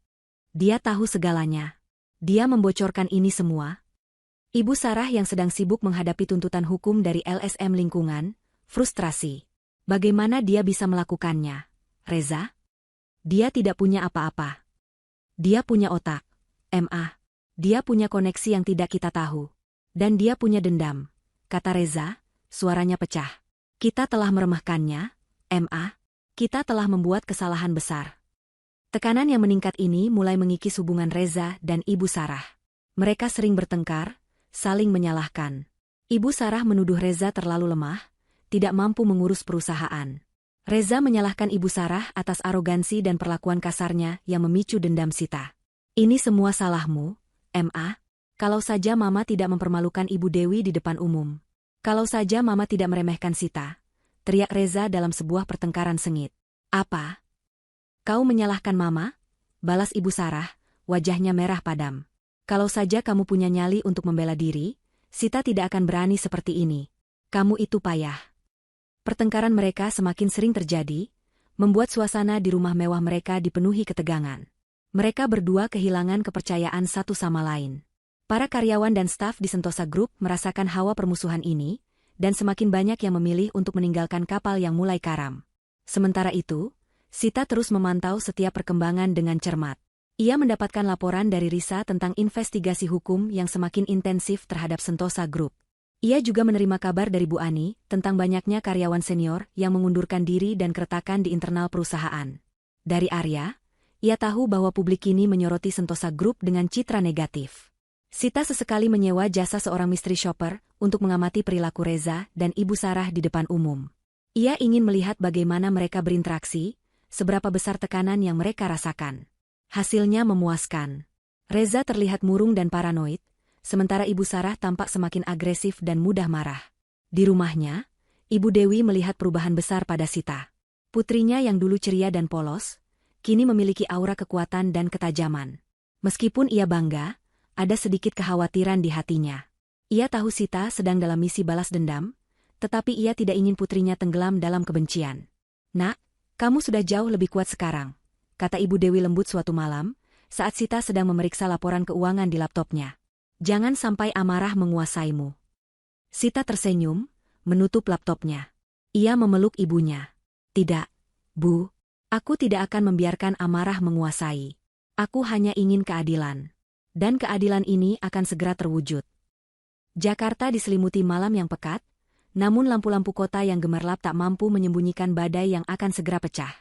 Dia tahu segalanya. Dia membocorkan ini semua. Ibu Sarah yang sedang sibuk menghadapi tuntutan hukum dari LSM lingkungan, frustrasi. Bagaimana dia bisa melakukannya? Reza? Dia tidak punya apa-apa. Dia punya otak. Dia punya koneksi yang tidak kita tahu. Dan dia punya dendam. Kata Reza, suaranya pecah. Kita telah meremehkannya, Kita telah membuat kesalahan besar. Tekanan yang meningkat ini mulai mengikis hubungan Reza dan Ibu Sarah. Mereka sering bertengkar, saling menyalahkan. Ibu Sarah menuduh Reza terlalu lemah, tidak mampu mengurus perusahaan. Reza menyalahkan Ibu Sarah atas arogansi dan perlakuan kasarnya yang memicu dendam Sita. Ini semua salahmu, Kalau saja Mama tidak mempermalukan Ibu Dewi di depan umum. Kalau saja Mama tidak meremehkan Sita. Teriak Reza dalam sebuah pertengkaran sengit. Apa? Kau menyalahkan Mama? Balas Ibu Sarah, wajahnya merah padam. Kalau saja kamu punya nyali untuk membela diri, Sita tidak akan berani seperti ini. Kamu itu payah. Pertengkaran mereka semakin sering terjadi, membuat suasana di rumah mewah mereka dipenuhi ketegangan. Mereka berdua kehilangan kepercayaan satu sama lain. Para karyawan dan staf di Sentosa Group merasakan hawa permusuhan ini, dan semakin banyak yang memilih untuk meninggalkan kapal yang mulai karam. Sementara itu, Sita terus memantau setiap perkembangan dengan cermat. Ia mendapatkan laporan dari Risa tentang investigasi hukum yang semakin intensif terhadap Sentosa Group. Ia juga menerima kabar dari Bu Ani tentang banyaknya karyawan senior yang mengundurkan diri dan keretakan di internal perusahaan. Dari Arya, ia tahu bahwa publik kini menyoroti Sentosa Group dengan citra negatif. Sita sesekali menyewa jasa seorang mystery shopper untuk mengamati perilaku Reza dan Ibu Sarah di depan umum. Ia ingin melihat bagaimana mereka berinteraksi, seberapa besar tekanan yang mereka rasakan. Hasilnya memuaskan. Reza terlihat murung dan paranoid, sementara Ibu Sarah tampak semakin agresif dan mudah marah. Di rumahnya, Ibu Dewi melihat perubahan besar pada Sita. Putrinya yang dulu ceria dan polos, kini memiliki aura kekuatan dan ketajaman. Meskipun ia bangga, ada sedikit kekhawatiran di hatinya. Ia tahu Sita sedang dalam misi balas dendam, tetapi ia tidak ingin putrinya tenggelam dalam kebencian. Nak, kamu sudah jauh lebih kuat sekarang, kata Ibu Dewi lembut suatu malam, saat Sita sedang memeriksa laporan keuangan di laptopnya. Jangan sampai amarah menguasaimu. Sita tersenyum, menutup laptopnya. Ia memeluk ibunya. Tidak, Bu. Aku tidak akan membiarkan amarah menguasai. Aku hanya ingin keadilan. Dan keadilan ini akan segera terwujud. Jakarta diselimuti malam yang pekat, namun lampu-lampu kota yang gemerlap tak mampu menyembunyikan badai yang akan segera pecah.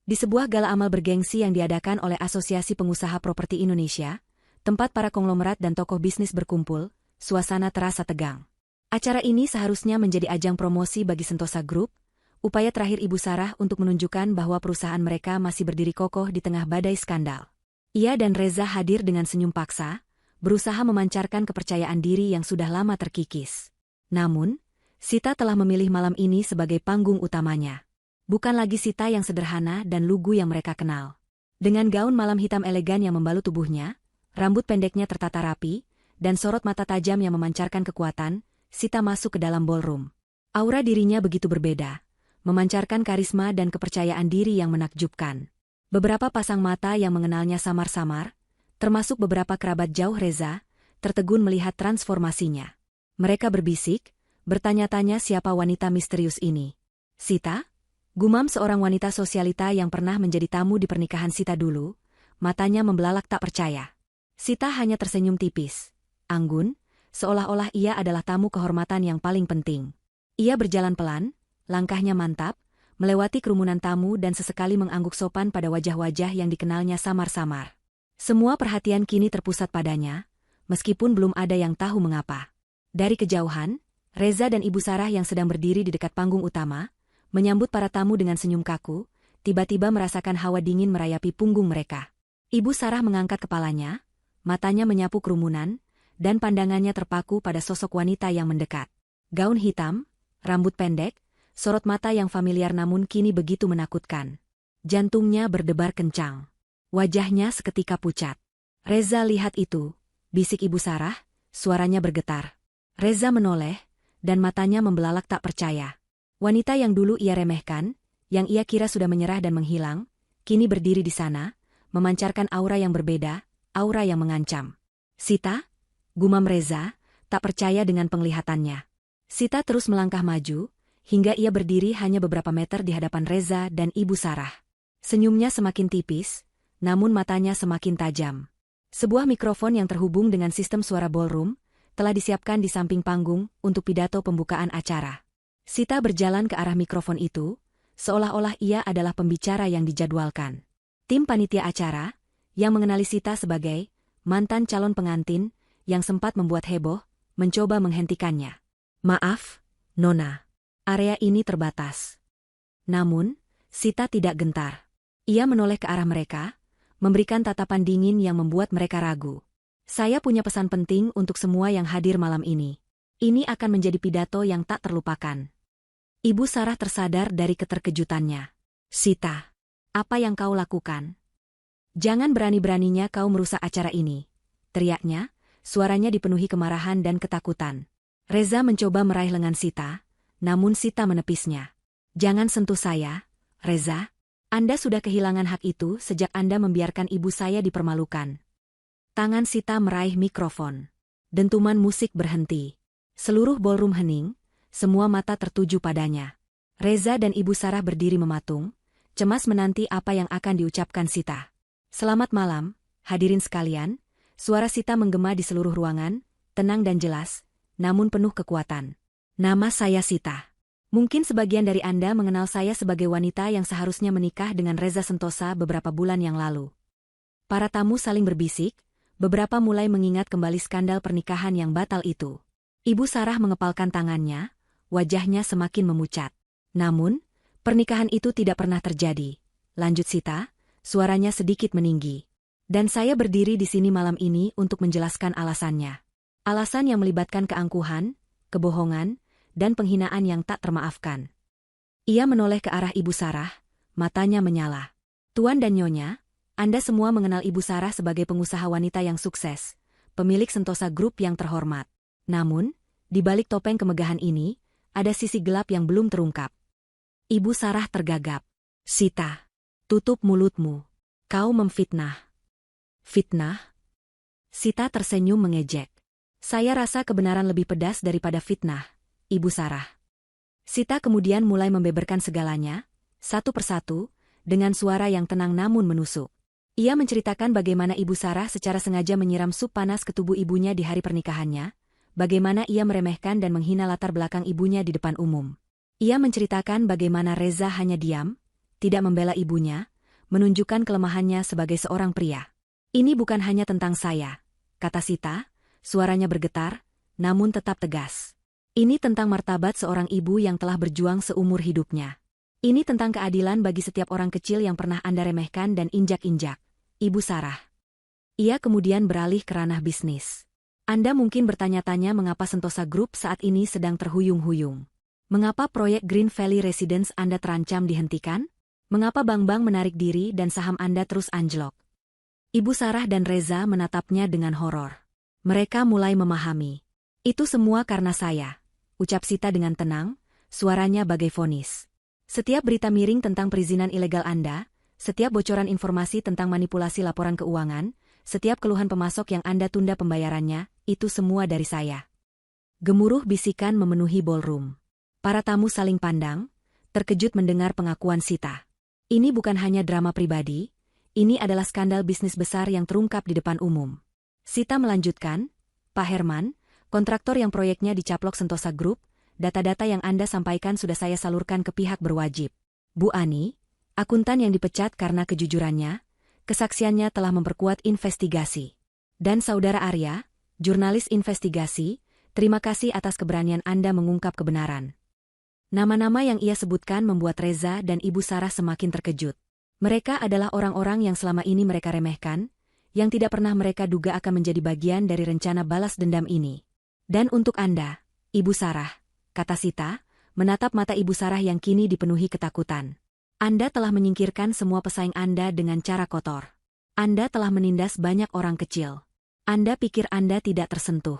Di sebuah gala amal bergengsi yang diadakan oleh Asosiasi Pengusaha Properti Indonesia, tempat para konglomerat dan tokoh bisnis berkumpul, suasana terasa tegang. Acara ini seharusnya menjadi ajang promosi bagi Sentosa Group, upaya terakhir Ibu Sarah untuk menunjukkan bahwa perusahaan mereka masih berdiri kokoh di tengah badai skandal. Ia dan Reza hadir dengan senyum paksa, berusaha memancarkan kepercayaan diri yang sudah lama terkikis. Namun, Sita telah memilih malam ini sebagai panggung utamanya. Bukan lagi Sita yang sederhana dan lugu yang mereka kenal. Dengan gaun malam hitam elegan yang membalut tubuhnya, rambut pendeknya tertata rapi, dan sorot mata tajam yang memancarkan kekuatan, Sita masuk ke dalam ballroom. Aura dirinya begitu berbeda, memancarkan karisma dan kepercayaan diri yang menakjubkan. Beberapa pasang mata yang mengenalnya samar-samar, termasuk beberapa kerabat jauh Reza, tertegun melihat transformasinya. Mereka berbisik, bertanya-tanya siapa wanita misterius ini. Sita? Gumam seorang wanita sosialita yang pernah menjadi tamu di pernikahan Sita dulu, matanya membelalak tak percaya. Sita hanya tersenyum tipis, anggun, seolah-olah ia adalah tamu kehormatan yang paling penting. Ia berjalan pelan, langkahnya mantap, melewati kerumunan tamu dan sesekali mengangguk sopan pada wajah-wajah yang dikenalnya samar-samar. Semua perhatian kini terpusat padanya, meskipun belum ada yang tahu mengapa. Dari kejauhan, Reza dan Ibu Sarah yang sedang berdiri di dekat panggung utama, menyambut para tamu dengan senyum kaku, tiba-tiba merasakan hawa dingin merayapi punggung mereka. Ibu Sarah mengangkat kepalanya, matanya menyapu kerumunan, dan pandangannya terpaku pada sosok wanita yang mendekat. Gaun hitam, rambut pendek, sorot mata yang familiar namun kini begitu menakutkan. Jantungnya berdebar kencang. Wajahnya seketika pucat. "Reza, lihat itu," bisik Ibu Sarah, suaranya bergetar. Reza menoleh, dan matanya membelalak tak percaya. Wanita yang dulu ia remehkan, yang ia kira sudah menyerah dan menghilang, kini berdiri di sana, memancarkan aura yang berbeda, aura yang mengancam. "Sita?" gumam Reza, tak percaya dengan penglihatannya. Sita terus melangkah maju, hingga ia berdiri hanya beberapa meter di hadapan Reza dan Ibu Sarah. Senyumnya semakin tipis, namun matanya semakin tajam. Sebuah mikrofon yang terhubung dengan sistem suara ballroom telah disiapkan di samping panggung untuk pidato pembukaan acara. Sita berjalan ke arah mikrofon itu, seolah-olah ia adalah pembicara yang dijadwalkan. Tim panitia acara, yang mengenali Sita sebagai mantan calon pengantin yang sempat membuat heboh, mencoba menghentikannya. "Maaf, Nona. Area ini terbatas." Namun, Sita tidak gentar. Ia menoleh ke arah mereka, memberikan tatapan dingin yang membuat mereka ragu. "Saya punya pesan penting untuk semua yang hadir malam ini. Ini akan menjadi pidato yang tak terlupakan." Ibu Sarah tersadar dari keterkejutannya. "Sita, apa yang kau lakukan? Jangan berani-beraninya kau merusak acara ini," teriaknya, suaranya dipenuhi kemarahan dan ketakutan. Reza mencoba meraih lengan Sita, namun Sita menepisnya. "Jangan sentuh saya, Reza. Anda sudah kehilangan hak itu sejak Anda membiarkan ibu saya dipermalukan." Tangan Sita meraih mikrofon. Dentuman musik berhenti. Seluruh ballroom hening, semua mata tertuju padanya. Reza dan Ibu Sarah berdiri mematung, cemas menanti apa yang akan diucapkan Sita. "Selamat malam, hadirin sekalian." Suara Sita menggema di seluruh ruangan, tenang dan jelas, namun penuh kekuatan. "Nama saya Sita. Mungkin sebagian dari Anda mengenal saya sebagai wanita yang seharusnya menikah dengan Reza Sentosa beberapa bulan yang lalu." Para tamu saling berbisik, beberapa mulai mengingat kembali skandal pernikahan yang batal itu. Ibu Sarah mengepalkan tangannya, wajahnya semakin memucat. "Namun, pernikahan itu tidak pernah terjadi," lanjut Sita, suaranya sedikit meninggi. "Dan saya berdiri di sini malam ini untuk menjelaskan alasannya. Alasan yang melibatkan keangkuhan, kebohongan, dan penghinaan yang tak termaafkan." Ia menoleh ke arah Ibu Sarah, matanya menyala. "Tuan dan Nyonya, Anda semua mengenal Ibu Sarah sebagai pengusaha wanita yang sukses, pemilik Sentosa Group yang terhormat. Namun, di balik topeng kemegahan ini, ada sisi gelap yang belum terungkap." Ibu Sarah tergagap. "Sita, tutup mulutmu. Kau memfitnah." "Fitnah?" Sita tersenyum mengejek. "Saya rasa kebenaran lebih pedas daripada fitnah, Ibu Sarah." Sita kemudian mulai membeberkan segalanya, satu persatu, dengan suara yang tenang namun menusuk. Ia menceritakan bagaimana Ibu Sarah secara sengaja menyiram sup panas ke tubuh ibunya di hari pernikahannya, bagaimana ia meremehkan dan menghina latar belakang ibunya di depan umum. Ia menceritakan bagaimana Reza hanya diam, tidak membela ibunya, menunjukkan kelemahannya sebagai seorang pria. "Ini bukan hanya tentang saya," kata Sita, suaranya bergetar, namun tetap tegas. "Ini tentang martabat seorang ibu yang telah berjuang seumur hidupnya. Ini tentang keadilan bagi setiap orang kecil yang pernah Anda remehkan dan injak-injak, Ibu Sarah." Ia kemudian beralih ke ranah bisnis. "Anda mungkin bertanya-tanya mengapa Sentosa Group saat ini sedang terhuyung-huyung. Mengapa proyek Green Valley Residence Anda terancam dihentikan? Mengapa bank-bank menarik diri dan saham Anda terus anjlok?" Ibu Sarah dan Reza menatapnya dengan horor. Mereka mulai memahami. "Itu semua karena saya," ucap Sita dengan tenang, suaranya bagai vonis. "Setiap berita miring tentang perizinan ilegal Anda, setiap bocoran informasi tentang manipulasi laporan keuangan, setiap keluhan pemasok yang Anda tunda pembayarannya, itu semua dari saya." Gemuruh bisikan memenuhi ballroom. Para tamu saling pandang, terkejut mendengar pengakuan Sita. Ini bukan hanya drama pribadi, ini adalah skandal bisnis besar yang terungkap di depan umum. Sita melanjutkan, "Pak Herman, kontraktor yang proyeknya dicaplok Sentosa Group, data-data yang Anda sampaikan sudah saya salurkan ke pihak berwajib. Bu Ani, akuntan yang dipecat karena kejujurannya, kesaksiannya telah memperkuat investigasi. Dan Saudara Arya, jurnalis investigasi, terima kasih atas keberanian Anda mengungkap kebenaran." Nama-nama yang ia sebutkan membuat Reza dan Ibu Sarah semakin terkejut. Mereka adalah orang-orang yang selama ini mereka remehkan, yang tidak pernah mereka duga akan menjadi bagian dari rencana balas dendam ini. Dan untuk Anda, Ibu Sarah, kata Sita, menatap mata Ibu Sarah yang kini dipenuhi ketakutan. Anda telah menyingkirkan semua pesaing Anda dengan cara kotor. Anda telah menindas banyak orang kecil. Anda pikir Anda tidak tersentuh.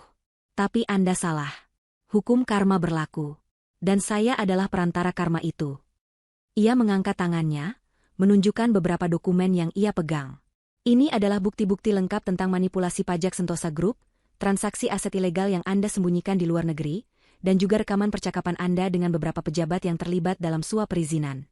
Tapi Anda salah. Hukum karma berlaku. Dan saya adalah perantara karma itu. Ia mengangkat tangannya, menunjukkan beberapa dokumen yang ia pegang. Ini adalah bukti-bukti lengkap tentang manipulasi pajak Sentosa Group, transaksi aset ilegal yang Anda sembunyikan di luar negeri, dan juga rekaman percakapan Anda dengan beberapa pejabat yang terlibat dalam suap perizinan.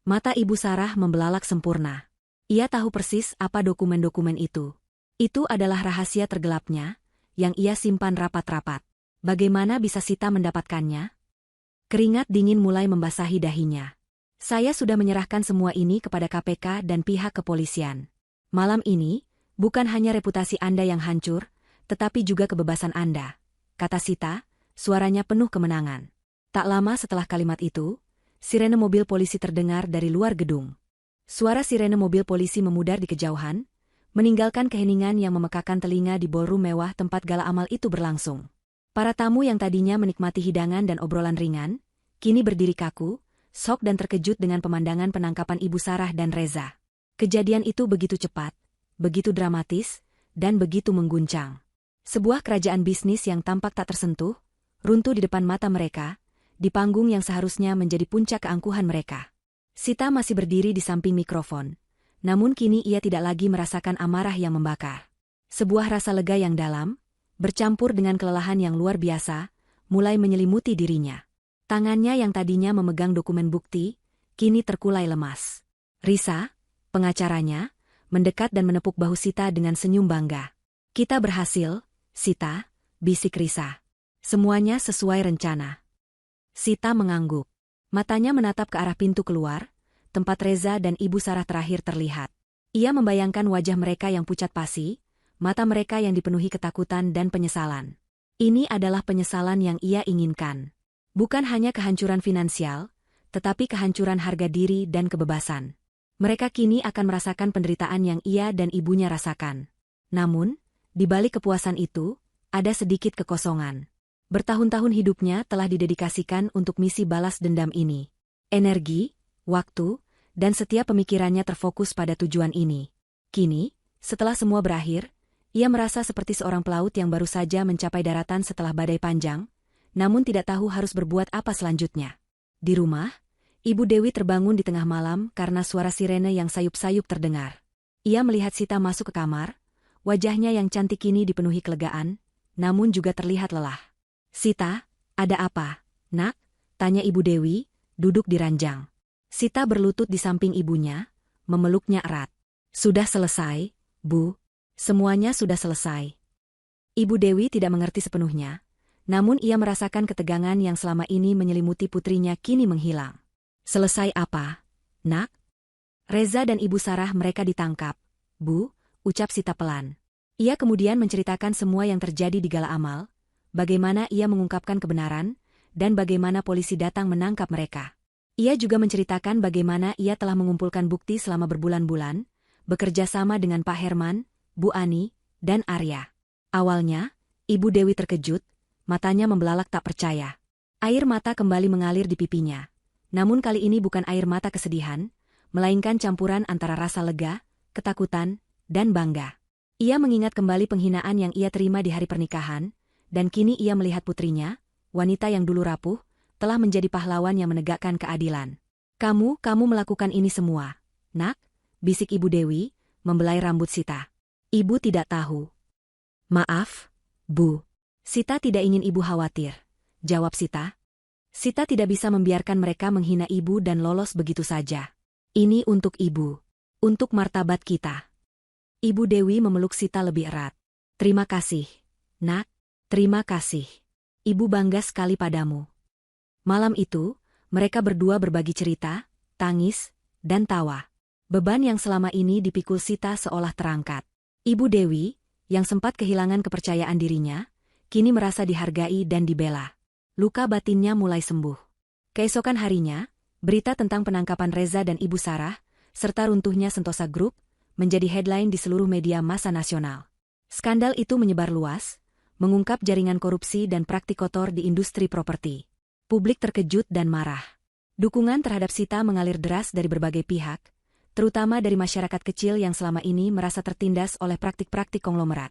Mata Ibu Sarah membelalak sempurna. Ia tahu persis apa dokumen-dokumen itu. Itu adalah rahasia tergelapnya, yang ia simpan rapat-rapat. Bagaimana bisa Sita mendapatkannya? Keringat dingin mulai membasahi dahinya. Saya sudah menyerahkan semua ini kepada KPK dan pihak kepolisian. Malam ini, bukan hanya reputasi Anda yang hancur, tetapi juga kebebasan Anda, kata Sita, suaranya penuh kemenangan. Tak lama setelah kalimat itu, sirene mobil polisi terdengar dari luar gedung. Suara sirene mobil polisi memudar di kejauhan, meninggalkan keheningan yang memekakan telinga di ballroom mewah tempat gala amal itu berlangsung. Para tamu yang tadinya menikmati hidangan dan obrolan ringan, kini berdiri kaku, shock dan terkejut dengan pemandangan penangkapan Ibu Sarah dan Reza. Kejadian itu begitu cepat, begitu dramatis, dan begitu mengguncang. Sebuah kerajaan bisnis yang tampak tak tersentuh, runtuh di depan mata mereka, di panggung yang seharusnya menjadi puncak keangkuhan mereka. Sita masih berdiri di samping mikrofon, namun kini ia tidak lagi merasakan amarah yang membakar. Sebuah rasa lega yang dalam, bercampur dengan kelelahan yang luar biasa, mulai menyelimuti dirinya. Tangannya yang tadinya memegang dokumen bukti, kini terkulai lemas. Risa, pengacaranya, mendekat dan menepuk bahu Sita dengan senyum bangga. Kita berhasil, Sita, bisik Risa. Semuanya sesuai rencana. Sita mengangguk. Matanya menatap ke arah pintu keluar, tempat Reza dan Ibu Sarah terakhir terlihat. Ia membayangkan wajah mereka yang pucat pasi, mata mereka yang dipenuhi ketakutan dan penyesalan. Ini adalah penyesalan yang ia inginkan. Bukan hanya kehancuran finansial, tetapi kehancuran harga diri dan kebebasan. Mereka kini akan merasakan penderitaan yang ia dan ibunya rasakan. Namun, di balik kepuasan itu, ada sedikit kekosongan. Bertahun-tahun hidupnya telah didedikasikan untuk misi balas dendam ini. Energi, waktu, dan setiap pemikirannya terfokus pada tujuan ini. Kini, setelah semua berakhir, ia merasa seperti seorang pelaut yang baru saja mencapai daratan setelah badai panjang, namun tidak tahu harus berbuat apa selanjutnya. Di rumah, Ibu Dewi terbangun di tengah malam karena suara sirene yang sayup-sayup terdengar. Ia melihat Sita masuk ke kamar, wajahnya yang cantik ini dipenuhi kelegaan, namun juga terlihat lelah. Sita, ada apa, nak? Tanya Ibu Dewi, duduk di ranjang. Sita berlutut di samping ibunya, memeluknya erat. Sudah selesai, Bu. Semuanya sudah selesai. Ibu Dewi tidak mengerti sepenuhnya, namun ia merasakan ketegangan yang selama ini menyelimuti putrinya kini menghilang. Selesai apa, nak? Reza dan Ibu Sarah mereka ditangkap, Bu, ucap Sita pelan. Ia kemudian menceritakan semua yang terjadi di gala amal, bagaimana ia mengungkapkan kebenaran, dan bagaimana polisi datang menangkap mereka. Ia juga menceritakan bagaimana ia telah mengumpulkan bukti selama berbulan-bulan, bekerja sama dengan Pak Herman, Bu Ani, dan Arya. Awalnya, Ibu Dewi terkejut, matanya membelalak tak percaya. Air mata kembali mengalir di pipinya. Namun kali ini bukan air mata kesedihan, melainkan campuran antara rasa lega, ketakutan, dan bangga. Ia mengingat kembali penghinaan yang ia terima di hari pernikahan, dan kini ia melihat putrinya, wanita yang dulu rapuh, telah menjadi pahlawan yang menegakkan keadilan. Kamu melakukan ini semua, nak? Bisik Ibu Dewi, membelai rambut Sita. Ibu tidak tahu. Maaf, Bu. Sita tidak ingin ibu khawatir, jawab Sita. Sita tidak bisa membiarkan mereka menghina ibu dan lolos begitu saja. Ini untuk ibu. Untuk martabat kita. Ibu Dewi memeluk Sita lebih erat. Terima kasih, nak. Terima kasih. Ibu bangga sekali padamu. Malam itu, mereka berdua berbagi cerita, tangis, dan tawa. Beban yang selama ini dipikul Sita seolah terangkat. Ibu Dewi, yang sempat kehilangan kepercayaan dirinya, kini merasa dihargai dan dibela. Luka batinnya mulai sembuh. Keesokan harinya, berita tentang penangkapan Reza dan Ibu Sarah, serta runtuhnya Sentosa Group, menjadi headline di seluruh media massa nasional. Skandal itu menyebar luas, mengungkap jaringan korupsi dan praktik kotor di industri properti. Publik terkejut dan marah. Dukungan terhadap Sita mengalir deras dari berbagai pihak, terutama dari masyarakat kecil yang selama ini merasa tertindas oleh praktik-praktik konglomerat.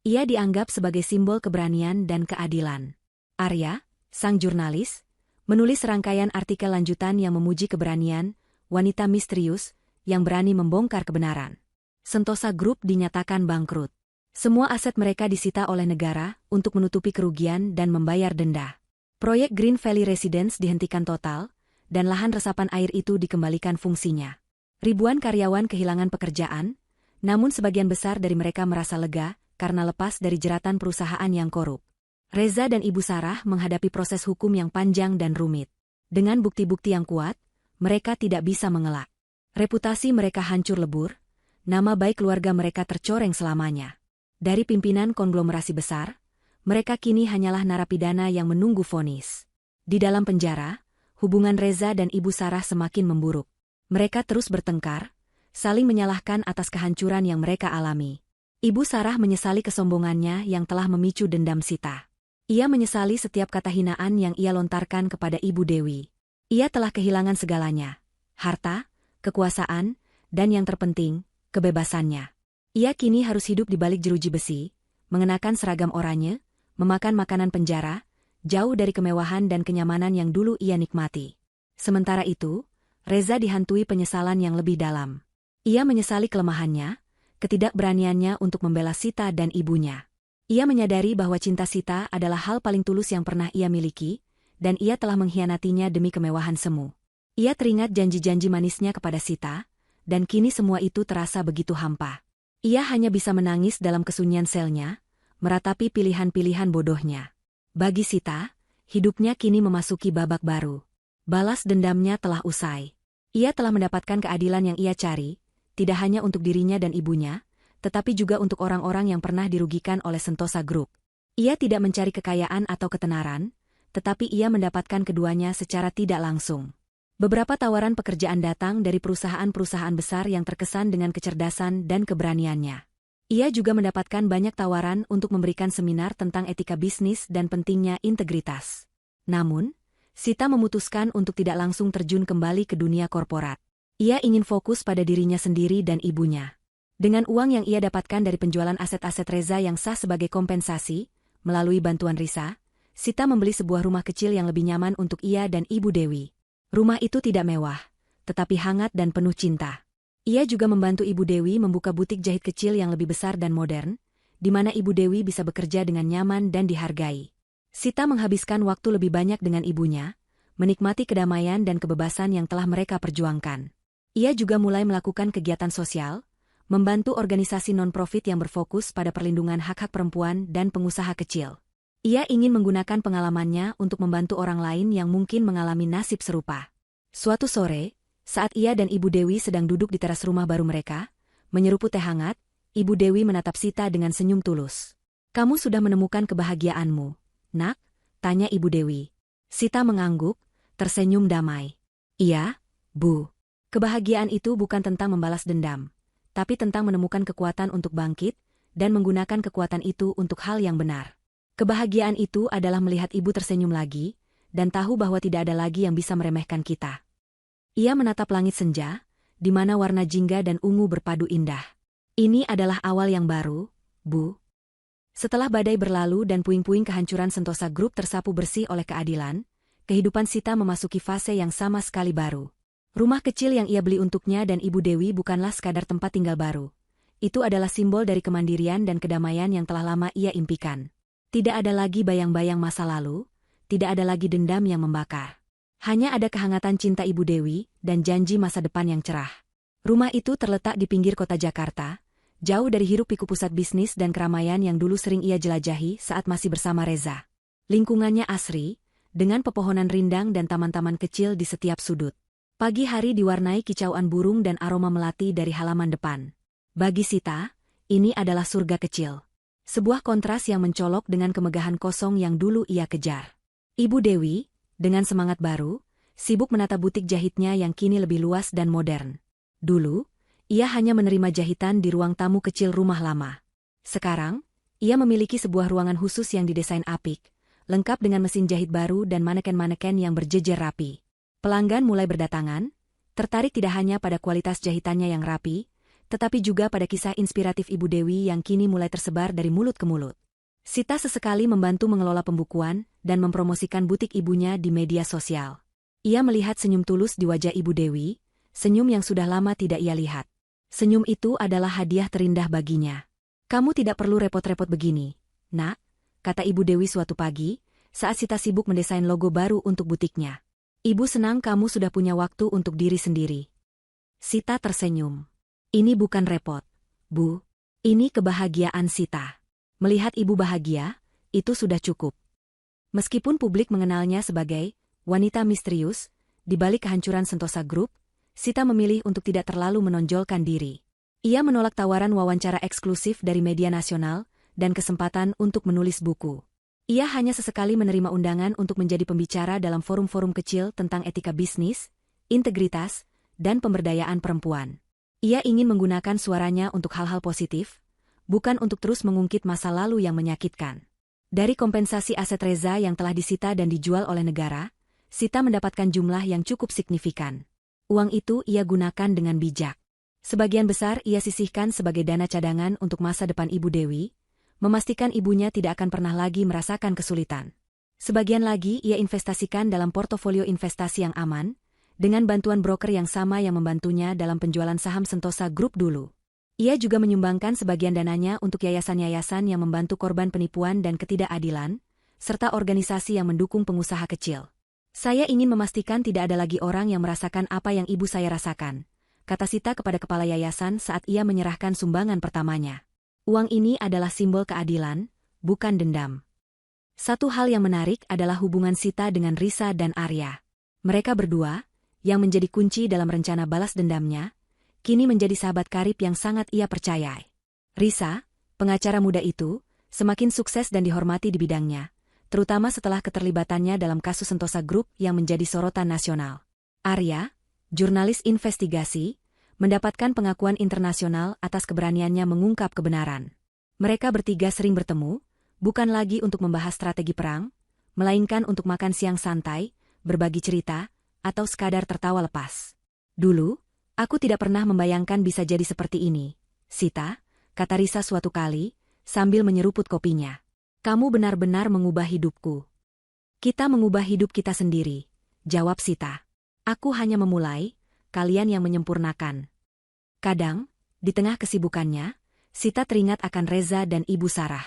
Ia dianggap sebagai simbol keberanian dan keadilan. Arya, sang jurnalis, menulis serangkaian artikel lanjutan yang memuji keberanian wanita misterius yang berani membongkar kebenaran. Sentosa Group dinyatakan bangkrut. Semua aset mereka disita oleh negara untuk menutupi kerugian dan membayar denda. Proyek Green Valley Residence dihentikan total, dan lahan resapan air itu dikembalikan fungsinya. Ribuan karyawan kehilangan pekerjaan, namun sebagian besar dari mereka merasa lega karena lepas dari jeratan perusahaan yang korup. Reza dan Ibu Sarah menghadapi proses hukum yang panjang dan rumit. Dengan bukti-bukti yang kuat, mereka tidak bisa mengelak. Reputasi mereka hancur lebur, nama baik keluarga mereka tercoreng selamanya. Dari pimpinan konglomerasi besar, mereka kini hanyalah narapidana yang menunggu vonis. Di dalam penjara, hubungan Reza dan Ibu Sarah semakin memburuk. Mereka terus bertengkar, saling menyalahkan atas kehancuran yang mereka alami. Ibu Sarah menyesali kesombongannya yang telah memicu dendam Sita. Ia menyesali setiap kata hinaan yang ia lontarkan kepada Ibu Dewi. Ia telah kehilangan segalanya, harta, kekuasaan, dan yang terpenting, kebebasannya. Ia kini harus hidup di balik jeruji besi, mengenakan seragam oranye, memakan makanan penjara, jauh dari kemewahan dan kenyamanan yang dulu ia nikmati. Sementara itu, Reza dihantui penyesalan yang lebih dalam. Ia menyesali kelemahannya, ketidakberaniannya untuk membela Sita dan ibunya. Ia menyadari bahwa cinta Sita adalah hal paling tulus yang pernah ia miliki, dan ia telah mengkhianatinya demi kemewahan semu. Ia teringat janji-janji manisnya kepada Sita, dan kini semua itu terasa begitu hampa. Ia hanya bisa menangis dalam kesunyian selnya, meratapi pilihan-pilihan bodohnya. Bagi Sita, hidupnya kini memasuki babak baru. Balas dendamnya telah usai. Ia telah mendapatkan keadilan yang ia cari, tidak hanya untuk dirinya dan ibunya, tetapi juga untuk orang-orang yang pernah dirugikan oleh Sentosa Group. Ia tidak mencari kekayaan atau ketenaran, tetapi ia mendapatkan keduanya secara tidak langsung. Beberapa tawaran pekerjaan datang dari perusahaan-perusahaan besar yang terkesan dengan kecerdasan dan keberaniannya. Ia juga mendapatkan banyak tawaran untuk memberikan seminar tentang etika bisnis dan pentingnya integritas. Namun, Sita memutuskan untuk tidak langsung terjun kembali ke dunia korporat. Ia ingin fokus pada dirinya sendiri dan ibunya. Dengan uang yang ia dapatkan dari penjualan aset-aset Reza yang sah sebagai kompensasi, melalui bantuan Risa, Sita membeli sebuah rumah kecil yang lebih nyaman untuk ia dan Ibu Dewi. Rumah itu tidak mewah, tetapi hangat dan penuh cinta. Ia juga membantu Ibu Dewi membuka butik jahit kecil yang lebih besar dan modern, di mana Ibu Dewi bisa bekerja dengan nyaman dan dihargai. Sita menghabiskan waktu lebih banyak dengan ibunya, menikmati kedamaian dan kebebasan yang telah mereka perjuangkan. Ia juga mulai melakukan kegiatan sosial, membantu organisasi non-profit yang berfokus pada perlindungan hak-hak perempuan dan pengusaha kecil. Ia ingin menggunakan pengalamannya untuk membantu orang lain yang mungkin mengalami nasib serupa. Suatu sore, saat ia dan Ibu Dewi sedang duduk di teras rumah baru mereka, menyeruput teh hangat, Ibu Dewi menatap Sita dengan senyum tulus. "Kamu sudah menemukan kebahagiaanmu, Nak?" tanya Ibu Dewi. Sita mengangguk, tersenyum damai. "Iya, Bu. Kebahagiaan itu bukan tentang membalas dendam, tapi tentang menemukan kekuatan untuk bangkit, dan menggunakan kekuatan itu untuk hal yang benar. Kebahagiaan itu adalah melihat Ibu tersenyum lagi, dan tahu bahwa tidak ada lagi yang bisa meremehkan kita." Ia menatap langit senja, di mana warna jingga dan ungu berpadu indah. "Ini adalah awal yang baru, Bu." Setelah badai berlalu dan puing-puing kehancuran Sentosa Group tersapu bersih oleh keadilan, kehidupan Sita memasuki fase yang sama sekali baru. Rumah kecil yang ia beli untuknya dan Ibu Dewi bukanlah sekadar tempat tinggal baru. Itu adalah simbol dari kemandirian dan kedamaian yang telah lama ia impikan. Tidak ada lagi bayang-bayang masa lalu, tidak ada lagi dendam yang membakar. Hanya ada kehangatan cinta Ibu Dewi dan janji masa depan yang cerah. Rumah itu terletak di pinggir kota Jakarta, jauh dari hiruk-pikuk pusat bisnis dan keramaian yang dulu sering ia jelajahi saat masih bersama Reza. Lingkungannya asri, dengan pepohonan rindang dan taman-taman kecil di setiap sudut. Pagi hari diwarnai kicauan burung dan aroma melati dari halaman depan. Bagi Sita, ini adalah surga kecil. Sebuah kontras yang mencolok dengan kemegahan kosong yang dulu ia kejar. Ibu Dewi, dengan semangat baru, sibuk menata butik jahitnya yang kini lebih luas dan modern. Dulu, Ia hanya menerima jahitan di ruang tamu kecil rumah lama. Sekarang, ia memiliki sebuah ruangan khusus yang didesain apik, lengkap dengan mesin jahit baru dan maneken-maneken yang berjejer rapi. Pelanggan mulai berdatangan, tertarik tidak hanya pada kualitas jahitannya yang rapi, tetapi juga pada kisah inspiratif Ibu Dewi yang kini mulai tersebar dari mulut ke mulut. Sita sesekali membantu mengelola pembukuan dan mempromosikan butik ibunya di media sosial. Ia melihat senyum tulus di wajah Ibu Dewi, senyum yang sudah lama tidak ia lihat. Senyum itu adalah hadiah terindah baginya. "Kamu tidak perlu repot-repot begini, Nak," kata Ibu Dewi suatu pagi, saat Sita sibuk mendesain logo baru untuk butiknya. "Ibu senang kamu sudah punya waktu untuk diri sendiri." Sita tersenyum. "Ini bukan repot, Bu. Ini kebahagiaan Sita. Melihat ibu bahagia, itu sudah cukup." Meskipun publik mengenalnya sebagai wanita misterius, di balik kehancuran Sentosa Group, Sita memilih untuk tidak terlalu menonjolkan diri. Ia menolak tawaran wawancara eksklusif dari media nasional dan kesempatan untuk menulis buku. Ia hanya sesekali menerima undangan untuk menjadi pembicara dalam forum-forum kecil tentang etika bisnis, integritas, dan pemberdayaan perempuan. Ia ingin menggunakan suaranya untuk hal-hal positif, bukan untuk terus mengungkit masa lalu yang menyakitkan. Dari kompensasi aset Reza yang telah disita dan dijual oleh negara, Sita mendapatkan jumlah yang cukup signifikan. Uang itu ia gunakan dengan bijak. Sebagian besar ia sisihkan sebagai dana cadangan untuk masa depan Ibu Dewi, memastikan ibunya tidak akan pernah lagi merasakan kesulitan. Sebagian lagi ia investasikan dalam portofolio investasi yang aman, dengan bantuan broker yang sama yang membantunya dalam penjualan saham Sentosa Group dulu. Ia juga menyumbangkan sebagian dananya untuk yayasan-yayasan yang membantu korban penipuan dan ketidakadilan, serta organisasi yang mendukung pengusaha kecil. "Saya ingin memastikan tidak ada lagi orang yang merasakan apa yang ibu saya rasakan," kata Sita kepada kepala yayasan saat ia menyerahkan sumbangan pertamanya. "Uang ini adalah simbol keadilan, bukan dendam." Satu hal yang menarik adalah hubungan Sita dengan Risa dan Arya. Mereka berdua, yang menjadi kunci dalam rencana balas dendamnya, kini menjadi sahabat karib yang sangat ia percayai. Risa, pengacara muda itu, semakin sukses dan dihormati di bidangnya, terutama setelah keterlibatannya dalam kasus Sentosa Group yang menjadi sorotan nasional. Arya, jurnalis investigasi, mendapatkan pengakuan internasional atas keberaniannya mengungkap kebenaran. Mereka bertiga sering bertemu, bukan lagi untuk membahas strategi perang, melainkan untuk makan siang santai, berbagi cerita, atau sekadar tertawa lepas. "Dulu, aku tidak pernah membayangkan bisa jadi seperti ini, Sita," kata Risa suatu kali, sambil menyeruput kopinya. "Kamu benar-benar mengubah hidupku." "Kita mengubah hidup kita sendiri," jawab Sita. "Aku hanya memulai, kalian yang menyempurnakan." Kadang, di tengah kesibukannya, Sita teringat akan Reza dan Ibu Sarah.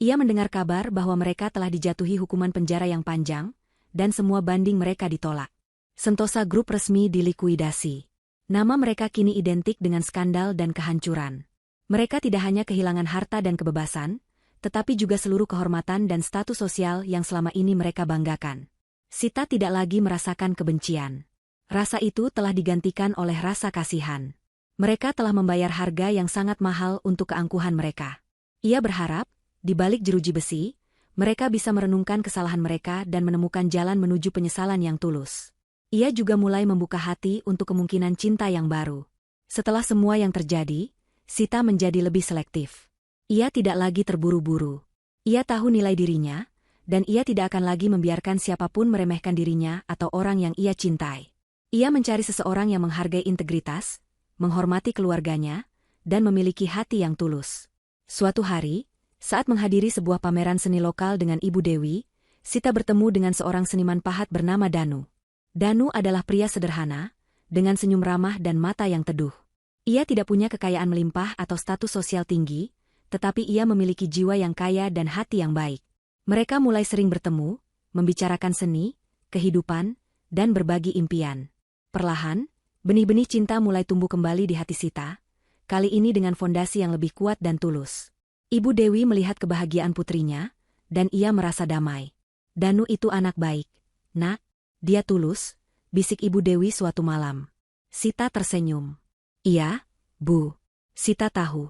Ia mendengar kabar bahwa mereka telah dijatuhi hukuman penjara yang panjang, dan semua banding mereka ditolak. Sentosa Group resmi dilikuidasi. Nama mereka kini identik dengan skandal dan kehancuran. Mereka tidak hanya kehilangan harta dan kebebasan, tetapi juga seluruh kehormatan dan status sosial yang selama ini mereka banggakan. Sita tidak lagi merasakan kebencian. Rasa itu telah digantikan oleh rasa kasihan. Mereka telah membayar harga yang sangat mahal untuk keangkuhan mereka. Ia berharap, di balik jeruji besi, mereka bisa merenungkan kesalahan mereka dan menemukan jalan menuju penyesalan yang tulus. Ia juga mulai membuka hati untuk kemungkinan cinta yang baru. Setelah semua yang terjadi, Sita menjadi lebih selektif. Ia tidak lagi terburu-buru. Ia tahu nilai dirinya, dan ia tidak akan lagi membiarkan siapapun meremehkan dirinya atau orang yang ia cintai. Ia mencari seseorang yang menghargai integritas, menghormati keluarganya, dan memiliki hati yang tulus. Suatu hari, saat menghadiri sebuah pameran seni lokal dengan Ibu Dewi, Sita bertemu dengan seorang seniman pahat bernama Danu. Danu adalah pria sederhana, dengan senyum ramah dan mata yang teduh. Ia tidak punya kekayaan melimpah atau status sosial tinggi, tetapi ia memiliki jiwa yang kaya dan hati yang baik. Mereka mulai sering bertemu, membicarakan seni, kehidupan, dan berbagi impian. Perlahan, benih-benih cinta mulai tumbuh kembali di hati Sita, kali ini dengan fondasi yang lebih kuat dan tulus. Ibu Dewi melihat kebahagiaan putrinya, dan ia merasa damai. "Danu itu anak baik, Nak. Dia tulus," bisik Ibu Dewi suatu malam. Sita tersenyum. "Iya, Bu." Sita tahu.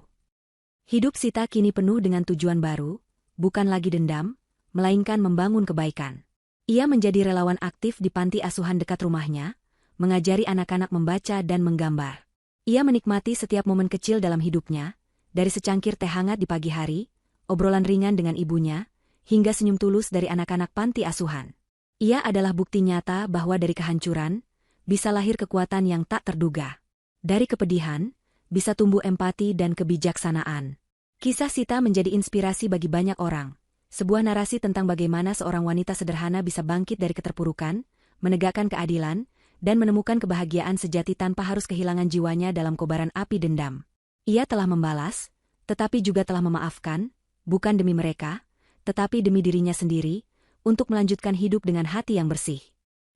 Hidup Sita kini penuh dengan tujuan baru, bukan lagi dendam, melainkan membangun kebaikan. Ia menjadi relawan aktif di panti asuhan dekat rumahnya, mengajari anak-anak membaca dan menggambar. Ia menikmati setiap momen kecil dalam hidupnya, dari secangkir teh hangat di pagi hari, obrolan ringan dengan ibunya, hingga senyum tulus dari anak-anak panti asuhan. Ia adalah bukti nyata bahwa dari kehancuran, bisa lahir kekuatan yang tak terduga. Dari kepedihan, bisa tumbuh empati dan kebijaksanaan. Kisah Sita menjadi inspirasi bagi banyak orang. Sebuah narasi tentang bagaimana seorang wanita sederhana bisa bangkit dari keterpurukan, menegakkan keadilan, dan menemukan kebahagiaan sejati tanpa harus kehilangan jiwanya dalam kobaran api dendam. Ia telah membalas, tetapi juga telah memaafkan, bukan demi mereka, tetapi demi dirinya sendiri, untuk melanjutkan hidup dengan hati yang bersih.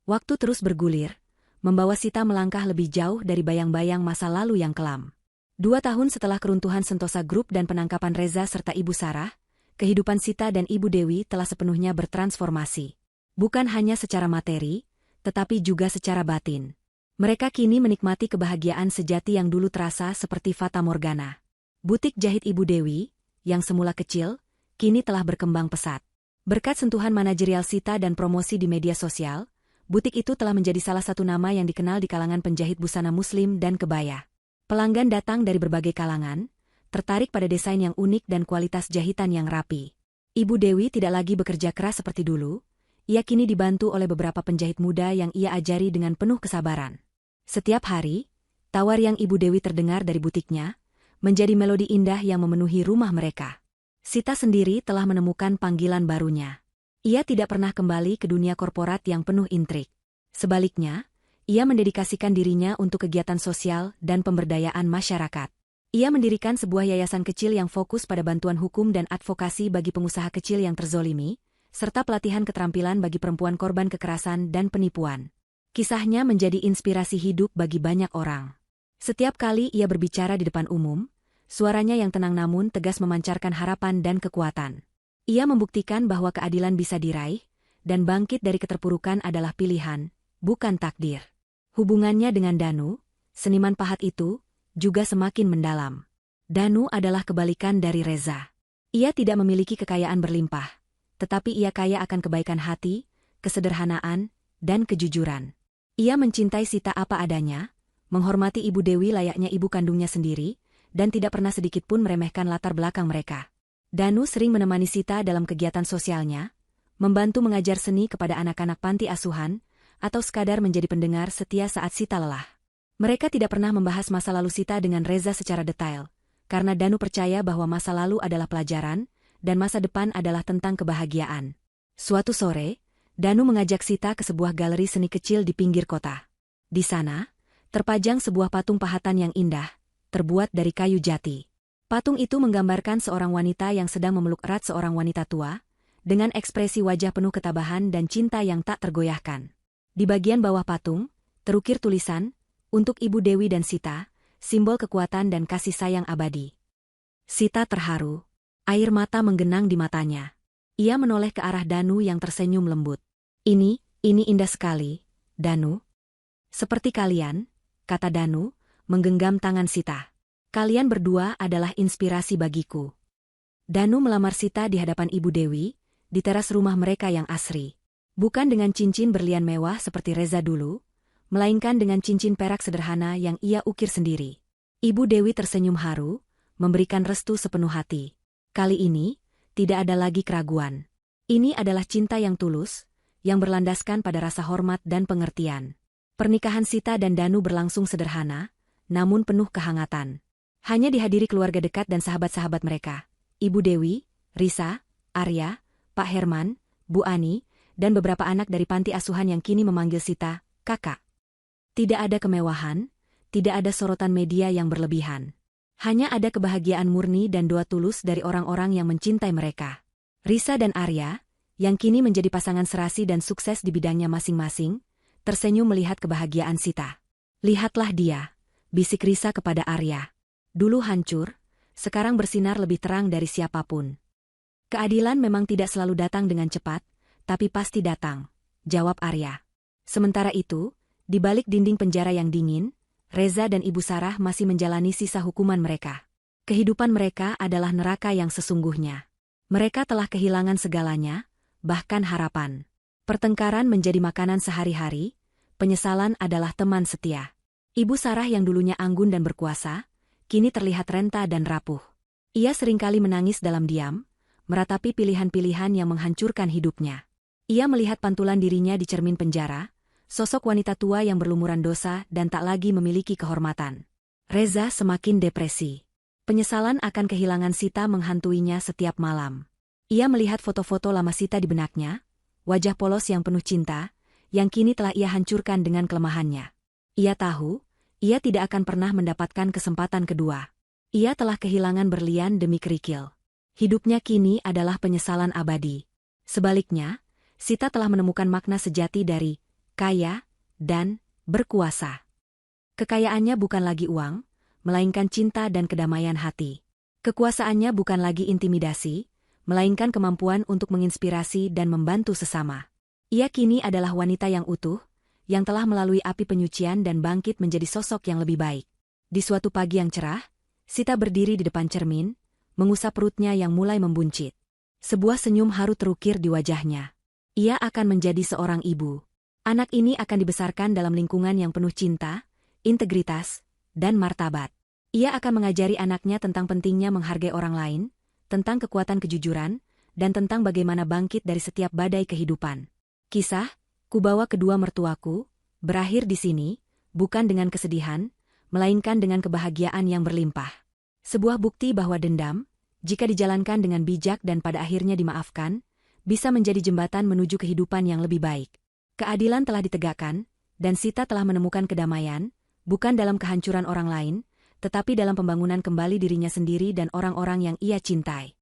Waktu terus bergulir, membawa Sita melangkah lebih jauh dari bayang-bayang masa lalu yang kelam. 2 tahun setelah keruntuhan Sentosa Group dan penangkapan Reza serta Ibu Sarah, kehidupan Sita dan Ibu Dewi telah sepenuhnya bertransformasi. Bukan hanya secara materi, tetapi juga secara batin. Mereka kini menikmati kebahagiaan sejati yang dulu terasa seperti fata morgana. Butik jahit Ibu Dewi, yang semula kecil, kini telah berkembang pesat. Berkat sentuhan manajerial Sita dan promosi di media sosial, butik itu telah menjadi salah satu nama yang dikenal di kalangan penjahit busana muslim dan kebaya. Pelanggan datang dari berbagai kalangan, tertarik pada desain yang unik dan kualitas jahitan yang rapi. Ibu Dewi tidak lagi bekerja keras seperti dulu. Ia kini dibantu oleh beberapa penjahit muda yang ia ajari dengan penuh kesabaran. Setiap hari, tawar yang Ibu Dewi terdengar dari butiknya, menjadi melodi indah yang memenuhi rumah mereka. Sita sendiri telah menemukan panggilan barunya. Ia tidak pernah kembali ke dunia korporat yang penuh intrik. Sebaliknya, ia mendedikasikan dirinya untuk kegiatan sosial dan pemberdayaan masyarakat. Ia mendirikan sebuah yayasan kecil yang fokus pada bantuan hukum dan advokasi bagi pengusaha kecil yang terzolimi, serta pelatihan keterampilan bagi perempuan korban kekerasan dan penipuan. Kisahnya menjadi inspirasi hidup bagi banyak orang. Setiap kali ia berbicara di depan umum, suaranya yang tenang namun tegas memancarkan harapan dan kekuatan. Ia membuktikan bahwa keadilan bisa diraih, dan bangkit dari keterpurukan adalah pilihan, bukan takdir. Hubungannya dengan Danu, seniman pahat itu, juga semakin mendalam. Danu adalah kebalikan dari Reza. Ia tidak memiliki kekayaan berlimpah, tetapi ia kaya akan kebaikan hati, kesederhanaan, dan kejujuran. Ia mencintai Sita apa adanya, menghormati Ibu Dewi layaknya ibu kandungnya sendiri, dan tidak pernah sedikitpun meremehkan latar belakang mereka. Danu sering menemani Sita dalam kegiatan sosialnya, membantu mengajar seni kepada anak-anak panti asuhan, atau sekadar menjadi pendengar setia saat Sita lelah. Mereka tidak pernah membahas masa lalu Sita dengan Reza secara detail, karena Danu percaya bahwa masa lalu adalah pelajaran, dan masa depan adalah tentang kebahagiaan. Suatu sore, Danu mengajak Sita ke sebuah galeri seni kecil di pinggir kota. Di sana, terpajang sebuah patung pahatan yang indah, terbuat dari kayu jati. Patung itu menggambarkan seorang wanita yang sedang memeluk erat seorang wanita tua, dengan ekspresi wajah penuh ketabahan dan cinta yang tak tergoyahkan. Di bagian bawah patung, terukir tulisan, "Untuk Ibu Dewi dan Sita, simbol kekuatan dan kasih sayang abadi." Sita terharu. Air mata menggenang di matanya. Ia menoleh ke arah Danu yang tersenyum lembut. Ini indah sekali, Danu." "Seperti kalian," kata Danu, menggenggam tangan Sita. "Kalian berdua adalah inspirasi bagiku." Danu melamar Sita di hadapan Ibu Dewi, di teras rumah mereka yang asri. Bukan dengan cincin berlian mewah seperti Reza dulu, melainkan dengan cincin perak sederhana yang ia ukir sendiri. Ibu Dewi tersenyum haru, memberikan restu sepenuh hati. Kali ini, tidak ada lagi keraguan. Ini adalah cinta yang tulus, yang berlandaskan pada rasa hormat dan pengertian. Pernikahan Sita dan Danu berlangsung sederhana, namun penuh kehangatan. Hanya dihadiri keluarga dekat dan sahabat-sahabat mereka, Ibu Dewi, Risa, Arya, Pak Herman, Bu Ani, dan beberapa anak dari panti asuhan yang kini memanggil Sita, kakak. Tidak ada kemewahan, tidak ada sorotan media yang berlebihan. Hanya ada kebahagiaan murni dan doa tulus dari orang-orang yang mencintai mereka. Risa dan Arya, yang kini menjadi pasangan serasi dan sukses di bidangnya masing-masing, tersenyum melihat kebahagiaan Sita. "Lihatlah dia," bisik Risa kepada Arya. "Dulu hancur, sekarang bersinar lebih terang dari siapapun." "Keadilan memang tidak selalu datang dengan cepat, tapi pasti datang," jawab Arya. Sementara itu, di balik dinding penjara yang dingin, Reza dan Ibu Sarah masih menjalani sisa hukuman mereka. Kehidupan mereka adalah neraka yang sesungguhnya. Mereka telah kehilangan segalanya, bahkan harapan. Pertengkaran menjadi makanan sehari-hari, penyesalan adalah teman setia. Ibu Sarah yang dulunya anggun dan berkuasa, kini terlihat renta dan rapuh. Ia seringkali menangis dalam diam, meratapi pilihan-pilihan yang menghancurkan hidupnya. Ia melihat pantulan dirinya di cermin penjara, sosok wanita tua yang berlumuran dosa dan tak lagi memiliki kehormatan. Reza semakin depresi. Penyesalan akan kehilangan Sita menghantuinya setiap malam. Ia melihat foto-foto lama Sita di benaknya, wajah polos yang penuh cinta, yang kini telah ia hancurkan dengan kelemahannya. Ia tahu, ia tidak akan pernah mendapatkan kesempatan kedua. Ia telah kehilangan berlian demi kerikil. Hidupnya kini adalah penyesalan abadi. Sebaliknya, Sita telah menemukan makna sejati dari kaya dan berkuasa. Kekayaannya bukan lagi uang, melainkan cinta dan kedamaian hati. Kekuasaannya bukan lagi intimidasi, melainkan kemampuan untuk menginspirasi dan membantu sesama. Ia kini adalah wanita yang utuh, yang telah melalui api penyucian dan bangkit menjadi sosok yang lebih baik. Di suatu pagi yang cerah, Sita berdiri di depan cermin, mengusap perutnya yang mulai membuncit. Sebuah senyum haru terukir di wajahnya. Ia akan menjadi seorang ibu. Anak ini akan dibesarkan dalam lingkungan yang penuh cinta, integritas, dan martabat. Ia akan mengajari anaknya tentang pentingnya menghargai orang lain, tentang kekuatan kejujuran, dan tentang bagaimana bangkit dari setiap badai kehidupan. Kisah, Kubawa Kedua Mertuaku, berakhir di sini, bukan dengan kesedihan, melainkan dengan kebahagiaan yang berlimpah. Sebuah bukti bahwa dendam, jika dijalankan dengan bijak dan pada akhirnya dimaafkan, bisa menjadi jembatan menuju kehidupan yang lebih baik. Keadilan telah ditegakkan, dan Sita telah menemukan kedamaian, bukan dalam kehancuran orang lain, tetapi dalam pembangunan kembali dirinya sendiri dan orang-orang yang ia cintai.